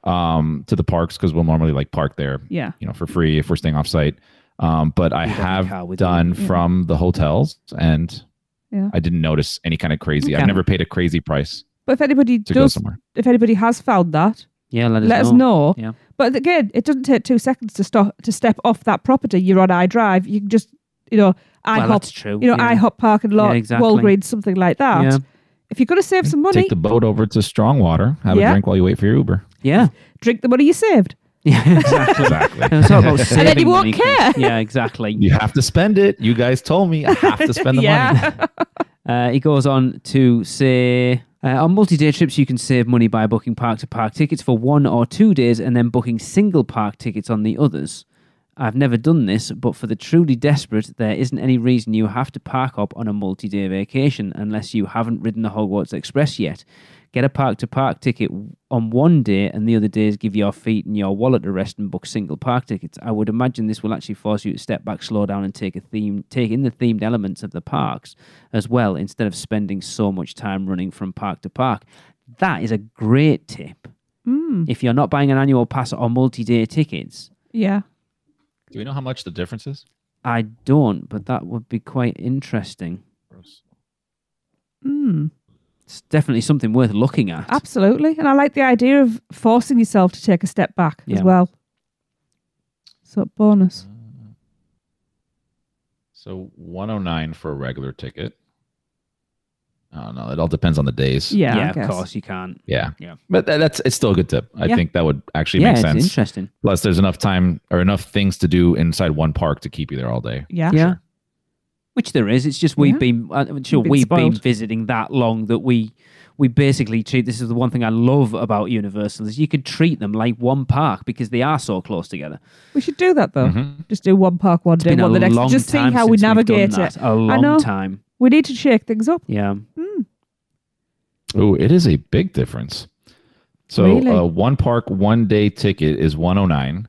to the parks because we'll normally like park there, Yeah. for free if we're staying off site. But I You got your car have with done you. from the hotels, and Yeah. I didn't notice any kind of crazy. Okay. I've never paid a crazy price But if anybody to go does, somewhere. if anybody has found that, Yeah, let us know. Yeah. But again, it doesn't take 2 seconds to step off that property. You're on iDrive. You can just, Well, IHOP, that's true. IHOP parking lot, Yeah, exactly. Walgreens, something like that. Yeah. If you're going to save some money, Take the boat over to Strongwater, have a Yeah. drink while you wait for your Uber. Yeah. drink the money you saved. Yeah, exactly. Exactly. It's all about And then saving you won't money, Chris. care. Yeah, exactly. You have to spend it. You guys told me I have to spend the money. He goes on to say, on multi-day trips, you can save money by booking park-to-park tickets for 1 or 2 days and then booking single park tickets on the others. I've never done this, but for the truly desperate, there isn't any reason you have to park up on a multi-day vacation unless you haven't ridden the Hogwarts Express yet. Get a park-to-park ticket on one day and the other days give your feet and your wallet a rest and book single park tickets. I would imagine this will actually force you to step back, slow down and take in the themed elements of the parks as well instead of spending so much time running from park to park. That is a great tip. If you're not buying an annual pass or multi-day tickets. Yeah. Do we know how much the difference is? I don't, but that would be quite interesting. It's definitely something worth looking at. Absolutely. And I like the idea of forcing yourself to take a step back as well. So bonus. So $109 for a regular ticket. Oh no, it all depends on the days. Yeah, I of guess. course you can't. Yeah. Yeah. But it's still a good tip. I Yeah. think that would actually Yeah, make it's sense. interesting. Plus, there's enough time or enough things to do inside one park to keep you there all day. Yeah. Yeah. Which there is. It's just we've been spoiled. visiting that long that we basically treat. This is the one thing I love about Universal is you could treat them like one park because they are so close together. We should do that though. Mm-hmm. Just do one park one day, Been one a the next. long Just see time how we since we've done navigate that. it. A I know. long time. We need to shake things up. Yeah. Oh, it is a big difference. So Really? one park one day ticket is $109,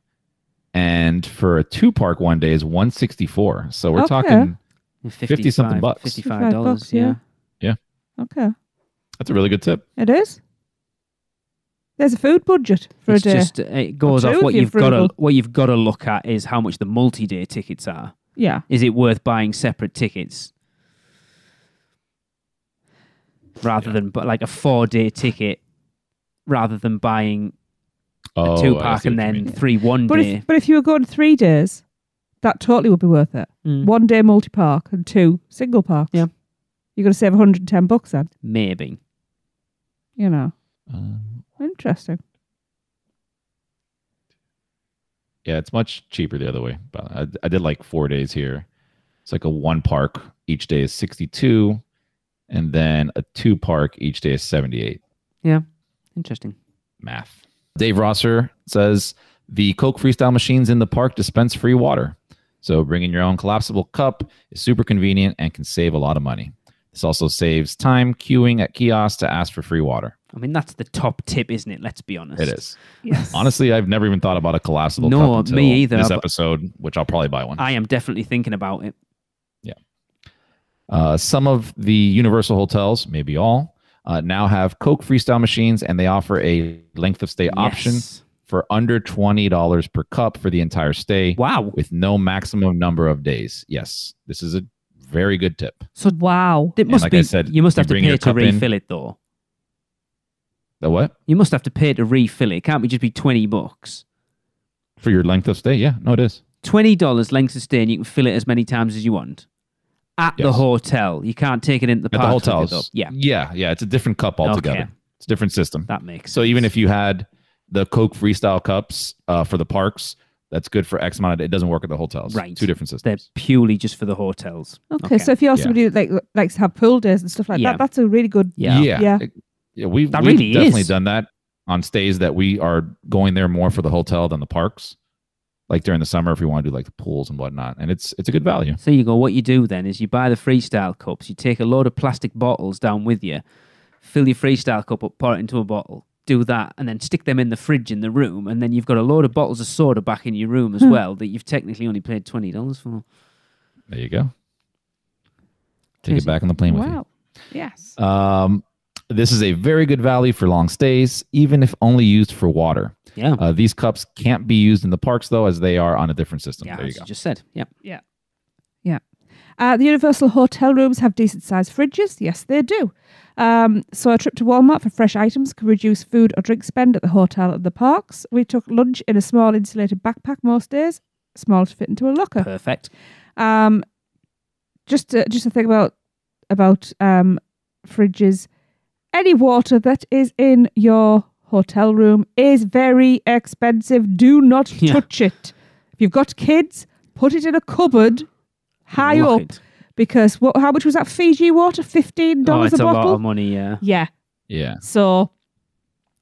and for a 2 park one day is $164. So we're Okay. talking 50 something bucks. $55, yeah. yeah. Okay. That's a really good tip. It is. There's a food budget for It's a day. just it goes Or off two what if you've you're got to frugal. what you've got to look at is how much the multi-day tickets are. Yeah. Is it worth buying separate tickets rather than like a 4-day ticket rather than buying a 2 I park see and what you then mean. 3 one But day? if you were going 3 days, that totally would be worth it. Mm. 1 day multi park and 2 single parks. Yeah. You're going to save $110 then. Maybe. You know. Um, Interesting. yeah, it's much cheaper the other way. But I did like 4 days here. It's like a 1 park each day is 62, and then a 2 park each day is 78. Yeah. Interesting. Math. Dave Rosser says the Coke Freestyle machines in the park dispense free water. So bringing your own collapsible cup is super convenient and can save a lot of money. This also saves time queuing at kiosks to ask for free water. I mean, that's the top tip, isn't it? Let's be honest. It is. Yes. Honestly, I've never even thought about a collapsible No, cup until me either. this episode, which I'll probably buy one. I am definitely thinking about it. Some of the Universal hotels, maybe all, now have Coke Freestyle machines, and they offer a length of stay option Yes. for under $20 per cup for the entire stay. Wow. With no maximum number of days. Yes, this is a very good tip. So Wow. it must like be. I said, you must you have to bring pay your to cup in. refill it, though. The what? You must have to pay to refill it. It can't be just be $20. For your length of stay? Yeah, no, it is. $20 length of stay, and you can fill it as many times as you want at the Yes. hotel. You can't take it into the At the park. to hook it hotels. up. Yeah, Yeah, it's a different cup altogether. Okay. It's a different system. that makes So sense. even if you had the Coke Freestyle cups for the parks, that's good for X amount of, it doesn't work at the hotels. Right. Two different systems. They're purely just for the hotels. Okay. So if you're somebody who likes to have pool days and stuff like that, that's a really good. Yeah. We've definitely done that on stays that we are going there more for the hotel than the parks. Like during the summer, if we want to do like the pools and whatnot, and it's a good value. So you go. What you do then is you buy the freestyle cups. You take a load of plastic bottles down with you, fill your freestyle cup up, pour it into a bottle, do that, and then stick them in the fridge in the room, and then you've got a load of bottles of soda back in your room as well that you've technically only paid $20 for. There you go. Take it back on the plane with you. Yes. This is a very good value for long stays, even if only used for water. Yeah. These cups can't be used in the parks, though, as they are on a different system. Yeah, there you as go. you just said. Yeah. Yeah. Yeah. The Universal hotel rooms have decent-sized fridges. Yes, they do. So a trip to Walmart for fresh items could reduce food or drink spend at the hotel and the parks. We took lunch in a small insulated backpack most days, small to fit into a locker. Perfect. Just a thing about fridges. Any water that is in your hotel room is very expensive. Do not touch it. If you've got kids, put it in a cupboard high up. Because how much was that Fiji water? $15 Oh, it's a bottle? a lot of money, yeah. Yeah. Yeah. So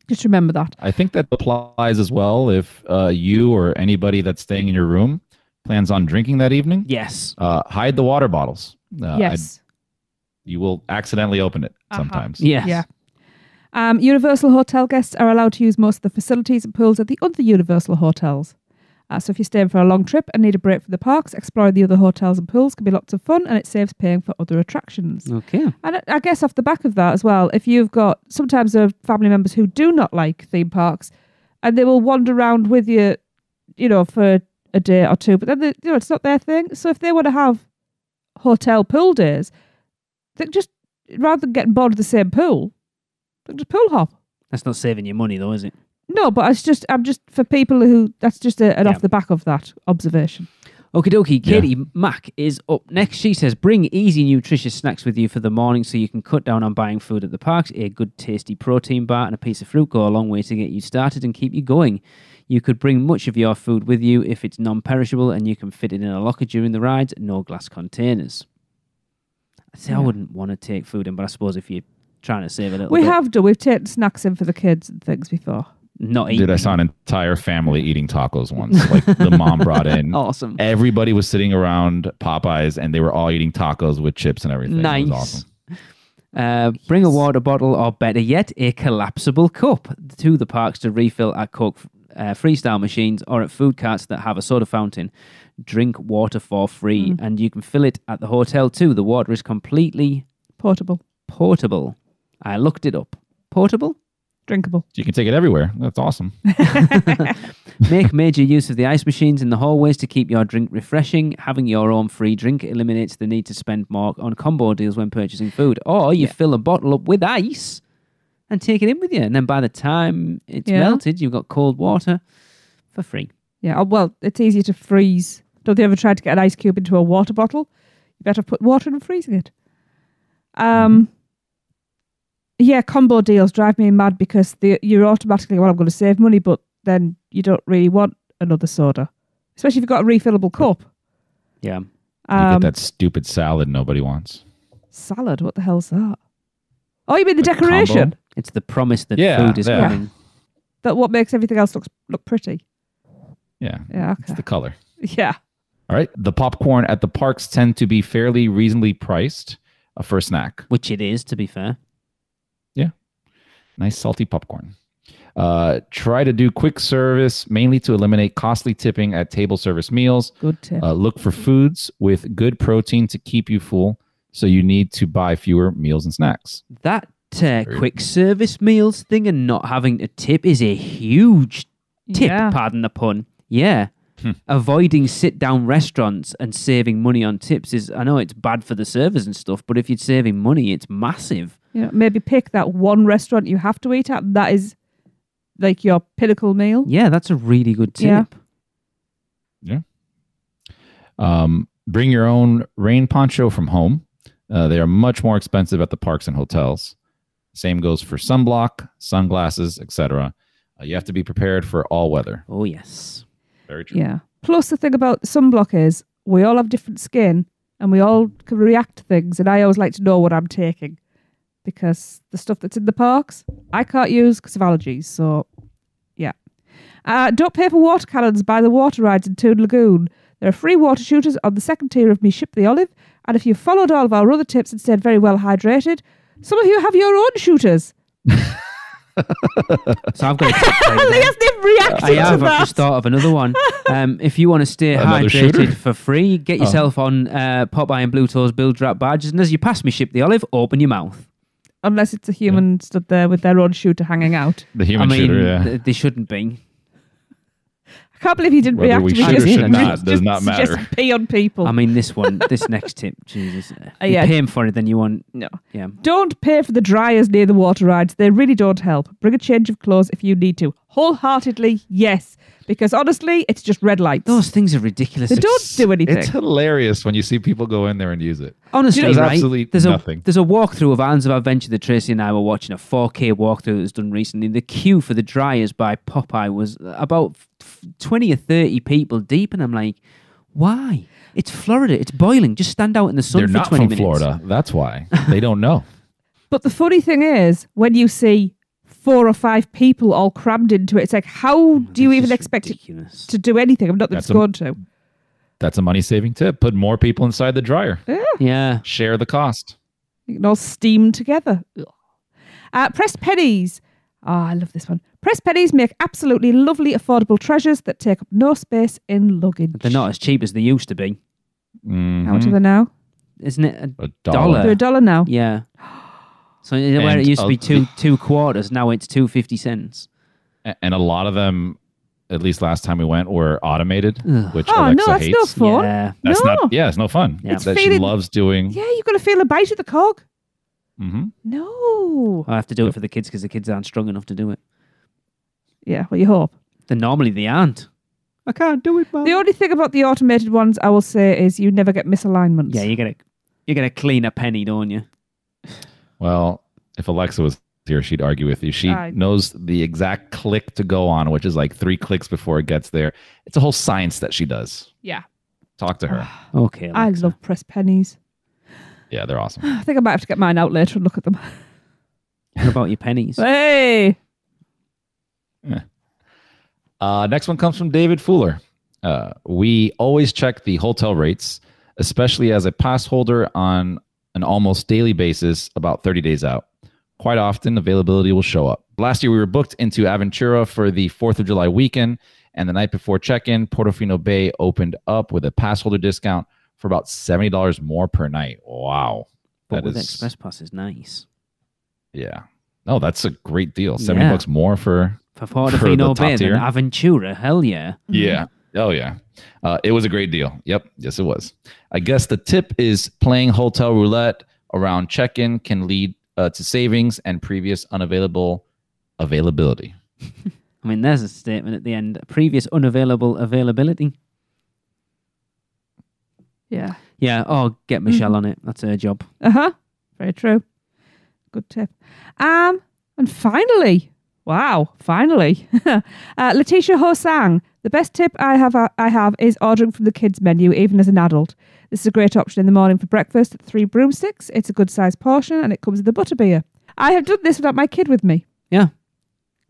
just remember that. I think that applies as well if you or anybody that's staying in your room plans on drinking that evening. Yes. Hide the water bottles. Yes. You will accidentally open it sometimes. Yes. Yeah. Universal hotel guests are allowed to use most of the facilities and pools at the other Universal hotels. So if you're staying for a long trip and need a break from the parks, exploring the other hotels and pools can be lots of fun, and it saves paying for other attractions. Okay. And I guess off the back of that as well, if you've got, sometimes there are family members who do not like theme parks, and they will wander around with you, for a day or two, but then it's not their thing. So if they want to have hotel pool days, they just, rather than getting bored of the same pool, they just pool hop. That's not saving you money though, is it? No, but I'm just for people who, that's just an off the back of that observation. Okie dokie. Katie Mack is up next. She says, bring easy, nutritious snacks with you for the morning so you can cut down on buying food at the parks. A good, tasty protein bar and a piece of fruit go a long way to get you started and keep you going. You could bring much of your food with you if it's non-perishable, and you can fit it in a locker during the rides. No glass containers. I wouldn't want to take food in, but I suppose if you're trying to save a little bit. We've taken snacks in for the kids and things before. Not eating. I saw an entire family eating tacos once. Like the mom brought in. Awesome. Everybody was sitting around Popeyes and they were all eating tacos with chips and everything. Nice. It was awesome. Bring a water bottle, or better yet, a collapsible cup to the parks to refill at Coke freestyle machines or at food carts that have a soda fountain. Drink water for free, and you can fill it at the hotel too. The water is completely portable. I looked it up. Portable? Drinkable. You can take it everywhere. That's awesome. Make major use of the ice machines in the hallways to keep your drink refreshing. Having your own free drink eliminates the need to spend more on combo deals when purchasing food. Or you fill a bottle up with ice and take it in with you. And then by the time it's melted, you've got cold water for free. Yeah, well, it's easier to freeze. Don't they ever try to get an ice cube into a water bottle? You better put water in and freezing it. Yeah, combo deals drive me mad because you're automatically, I'm going to save money, but then you don't really want another soda. Especially if you've got a refillable cup. Yeah. You get that stupid salad nobody wants. Salad? What the hell's that? Oh, you mean the decoration? Combo? It's the promise that food is coming. That what makes everything else look pretty. Yeah. Yeah, okay. It's the color. Yeah. All right. The popcorn at the parks tend to be fairly reasonably priced for a snack. Which it is, to be fair. Yeah. Nice salty popcorn. Try to do quick service, mainly to eliminate costly tipping at table service meals. Good tip. Look for foods with good protein to keep you full, so you need to buy fewer meals and snacks. That quick service meals thing and not having to tip is a huge tip, pardon the pun. Yeah. Avoiding sit-down restaurants and saving money on tips is, I know it's bad for the servers and stuff, but if you're saving money, it's massive. Yeah, maybe pick that one restaurant you have to eat at. That is like your pinnacle meal. Yeah, that's a really good tip. Yeah. Bring your own rain poncho from home. They are much more expensive at the parks and hotels. Same goes for sunblock, sunglasses, etc. You have to be prepared for all weather. Oh, yes. Very true. Yeah. Plus, the thing about sunblock is we all have different skin and we all can react to things. And I always like to know what I'm taking because the stuff that's in the parks, I can't use because of allergies. So, yeah. Don't pay for water cannons by the water rides in Toon Lagoon. There are free water shooters on the second tier of Me Ship the Olive. And if you've followed all of our other tips and stayed very well hydrated, some of you have your own shooters. So I've got Lee hasn't even reacted to that. I've just thought of another one. If you want to stay hydrated shooter? for free, get yourself on Popeye and Blue Toes Bill Drap badges, and as you pass Me Ship the Olive, open your mouth. Unless it's a human stood there with their own shooter hanging out. The human shooter, yeah. They shouldn't be. I can't believe he didn't Whether react we to me. should or Just- should not just does not matter. Just pee on people. I mean, this next tip, Jesus. If yeah. you're paying for it, then you want... No. Yeah. Don't pay for the dryers near the water rides. They really don't help. Bring a change of clothes if you need to. Wholeheartedly, yes. Because honestly, it's just red lights. Those things are ridiculous. They don't do anything. It's hilarious when you see people go in there and use it. Honestly, There's right? absolutely There's nothing. There's a walkthrough of Islands of Adventure that Tracy and I were watching, a 4K walkthrough that was done recently. The queue for the dryers by Popeye was about 20 or 30 people deep, and I'm like, why? It's Florida. It's boiling. Just stand out in the sun They're for not 20 from minutes. Florida. That's why. They don't know. But the funny thing is, when you see 4 or 5 people all crammed into it, it's like, how do you It's even just expect ridiculous. it to do anything? I'm not that That's it's going to. That's a money-saving tip. Put more people inside the dryer. Yeah. Share the cost. You can all steam together. Pressed pennies. Oh, I love this one. Pressed pennies make absolutely lovely, affordable treasures that take up no space in luggage. They're not as cheap as they used to be. How much are they now? Isn't it A dollar? They're $1 now. Yeah. So where it used to be two quarters, now it's 2.50. And a lot of them, at least last time we went, were automated, which Oh, Alexa no, that's hates. no fun. Yeah. That's No. not. Yeah, it's no fun. Yeah. It's That she feeling- loves doing. Yeah, you've got to feel a bite of the cog. Mm-hmm. No. I have to do it for the kids because the kids aren't strong enough to do it. Yeah, well, you hope. Then normally they aren't. I can't do it, man. The only thing about the automated ones I will say is you never get misalignments. Yeah, you gotta clean a penny, don't you? Well, if Alexa was here, she'd argue with you. She I- knows the exact click to go on, which is like 3 clicks before it gets there. It's a whole science that she does. Yeah. Talk to her. Okay, I Alexa. love pressed pennies. Yeah, they're awesome. I think I might have to get mine out later and look at them. What about your pennies? Hey! Next one comes from David Fuller. We always check the hotel rates, especially as a pass holder on an almost daily basis about 30 days out. Quite often, availability will show up. Last year, we were booked into Aventura for the 4th of July weekend, and the night before check-in, Portofino Bay opened up with a pass holder discount for about $70 more per night. Wow. But with Express Pass is nice. Yeah. No, that's a great deal. $70 more for Portofino the top Bay tier. than Aventura. Hell yeah. Yeah. Oh, yeah. It was a great deal. Yep. Yes, it was. I guess the tip is playing hotel roulette around check-in can lead to savings and previous availability. I mean, there's a statement at the end. Previous unavailable availability. Yeah. Yeah. Oh, get Michelle on it. That's her job. Uh-huh. Very true. Good tip. And finally, finally, Letitia Hosang. The best tip I have is ordering from the kids menu, even as an adult. This is a great option in the morning for breakfast. 3 broomsticks. It's a good sized portion, and it comes with a butterbeer. I have done this without my kid with me. Yeah.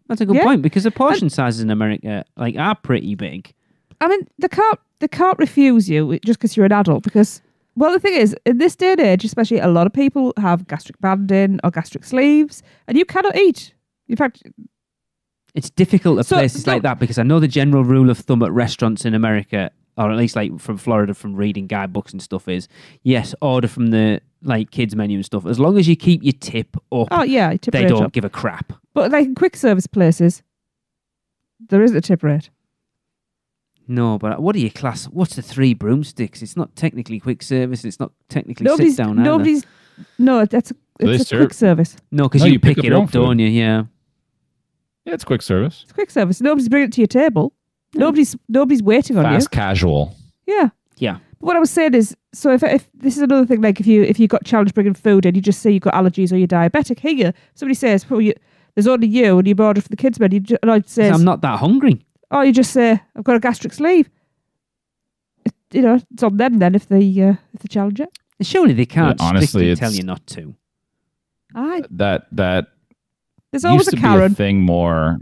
That's a good Yeah. point because the portion sizes in America are pretty big. I mean, they can't refuse you just because you're an adult. Because, well, the thing is, in this day and age, especially, a lot of people have gastric banding or gastric sleeves, and you cannot eat. In fact, It's difficult at So, places like that because I know the general rule of thumb at restaurants in America, or at least like from Florida, from reading guidebooks and stuff, is yes, order from the kids menu and stuff. As long as you keep your tip up, oh yeah, tip they rate don't up. give a crap. But like in quick service places, there is a tip rate. No, but what do you class? What's the 3 broomsticks? It's not technically quick service. It's not technically sit down. No, it's a quick service. No, because No, you pick it your own up, food. don't you? Yeah. Yeah, it's quick service. It's quick service. Nobody's bringing it to your table. No. Nobody's waiting on you. Fast casual. Yeah. Yeah. But what I was saying is, so if this is another thing, like if you got challenged bringing food and you just say you've got allergies or you're diabetic, here somebody says, there's only you and you order for the kids menu, and I says, I'm not that hungry. Or you just say, I've got a gastric sleeve. It's on them then if they challenge it. Surely they can't honestly tell you not to. That there's always used a to Karen. be a thing more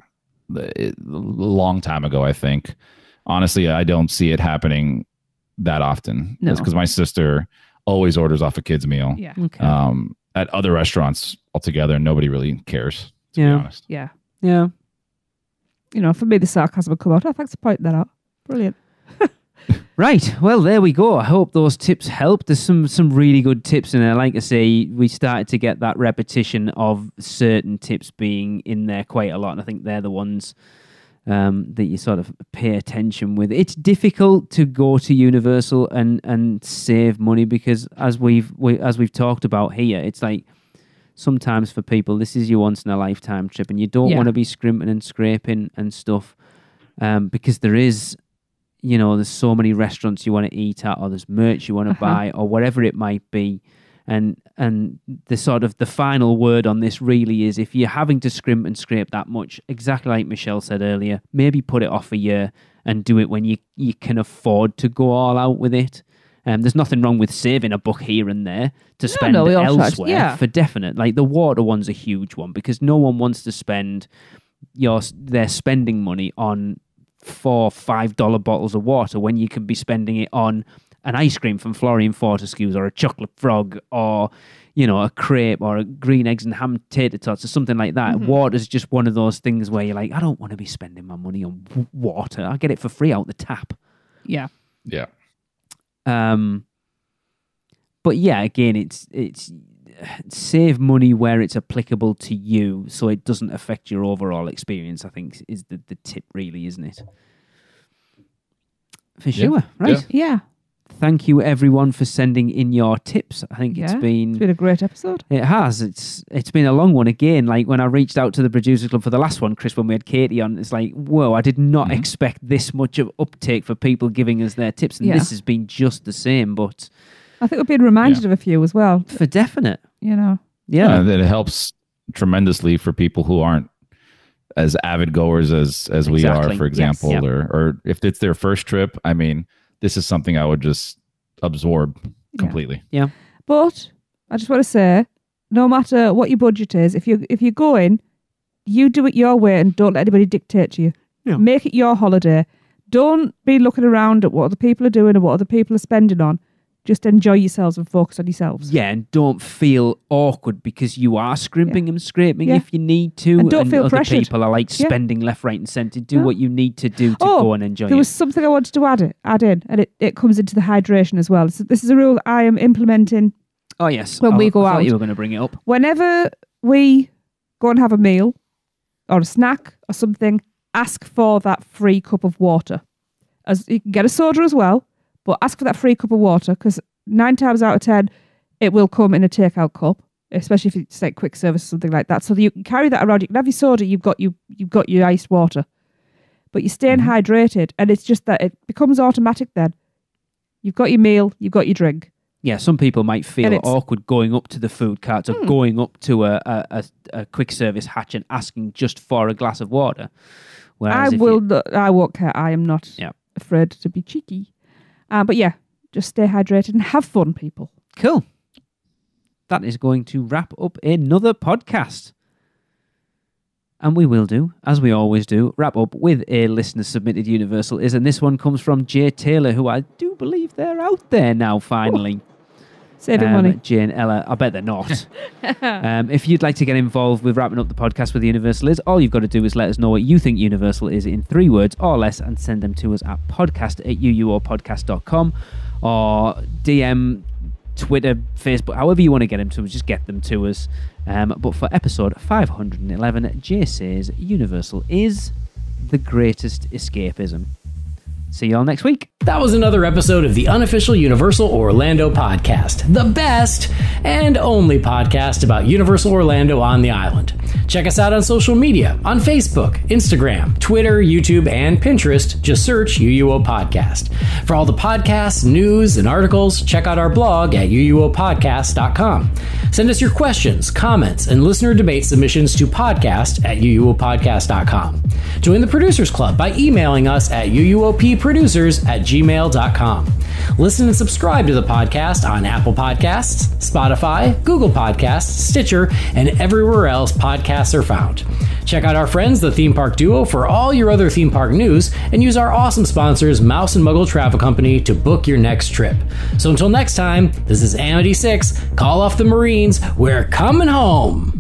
a long time ago, I think. Honestly, I don't see it happening that often. No. It's because my sister always orders off a kid's meal. Yeah. Okay. At other restaurants altogether, nobody really cares, to be honest. Yeah. Yeah. For me, the sarcasm would come out. Oh, thanks for pointing that out. Brilliant. Right. Well, there we go. I hope those tips helped. There's some really good tips in there. Like I say, we started to get that repetition of certain tips being in there quite a lot. And I think they're the ones that you sort of pay attention with. It's difficult to go to Universal and save money because as we've talked about here, it's like sometimes for people, this is your once in a lifetime trip and you don't want to be scrimping and scraping and stuff because there is... there's so many restaurants you want to eat at, or there's merch you want to buy, or whatever it might be. And the sort of the final word on this really is if you're having to scrimp and scrape that much, exactly like Michelle said earlier, maybe put it off a year and do it when you can afford to go all out with it. There's nothing wrong with saving a buck here and there to spend elsewhere for definite. Like the water one's a huge one because no one wants to spend their spending money on $4-5 bottles of water when you could be spending it on an ice cream from Florian Fortescue's or a chocolate frog or a crepe or a green eggs and ham tater tots or something like that. Water's just one of those things where you're like, I don't want to be spending my money on water. I get it for free out the tap. Yeah. But yeah, again, it's save money where it's applicable to you so it doesn't affect your overall experience, I think is the tip really, isn't it? For sure. Right. Yeah. Thank you everyone for sending in your tips. I think it's been a great episode. It has. It's been a long one again. Like when I reached out to the Producers Club for the last one, Chris, when we had Katie on, it's like, whoa, I did not expect this much of uptake for people giving us their tips. And this has been just the same, but I think we've been reminded of a few as well. For definite. Yeah. And it helps tremendously for people who aren't as avid goers as we are, for example, or if it's their first trip. I mean, this is something I would just absorb completely. Yeah. But I just want to say, no matter what your budget is, if you're going, you do it your way and don't let anybody dictate to you. Yeah. Make it your holiday. Don't be looking around at what other people are doing and what other people are spending on. Just enjoy yourselves and focus on yourselves. Yeah, and don't feel awkward because you are scrimping and scraping if you need to. And don't feel other pressured. People are like spending left, right and centre. Do what you need to do to go and enjoy it. There was something I wanted to add in, and it comes into the hydration as well. So this is a rule I am implementing. Oh, yes. When we go I thought out. you were going to bring it up. Whenever we go and have a meal or a snack or something, ask for that free cup of water. As you can get a soda as well, but ask for that free cup of water because 9 times out of 10, it will come in a takeout cup, especially if it's like quick service or something like that. So you can carry that around. You can have your soda. You've got your iced water, but you're staying hydrated, and it's just that it becomes automatic. Then you've got your meal, you've got your drink. Yeah, some people might feel awkward going up to the food carts or going up to a quick service hatch and asking just for a glass of water. Whereas I won't care. I am not afraid to be cheeky. But yeah, just stay hydrated and have fun, people. Cool. That is going to wrap up another podcast. And we will do, as we always do, wrap up with a listener-submitted Universal Is. And this one comes from Jay Taylor, who I do believe they're out there now, finally. Saving money. Jay and Ella, I bet they're not. If you'd like to get involved with wrapping up the podcast with Universal Is, all you've got to do is let us know what you think Universal is in 3 words or less and send them to us at podcast@uuopodcast.com or DM, Twitter, Facebook, however you want to get them to us, just get them to us. But for episode 511, Jay says Universal is the greatest escapism. See you all next week. That was another episode of the Unofficial Universal Orlando Podcast, the best and only podcast about Universal Orlando on the island. Check us out on social media, on Facebook, Instagram, Twitter, YouTube, and Pinterest. Just search UUO Podcast. For all the podcasts, news, and articles, check out our blog at uuopodcast.com. Send us your questions, comments, and listener debate submissions to podcast@uuopodcast.com. Join the Producers Club by emailing us at uuopproducers@gmail.com. Listen and subscribe to the podcast on Apple Podcasts, Spotify, Google Podcasts, Stitcher, and everywhere else podcasts are found. Check out our friends, the Theme Park Duo, for all your other theme park news, and use our awesome sponsors, Mouse and Muggle Travel Company, to book your next trip. So until next time, this is Amity 6. Call off the Marines. We're coming home.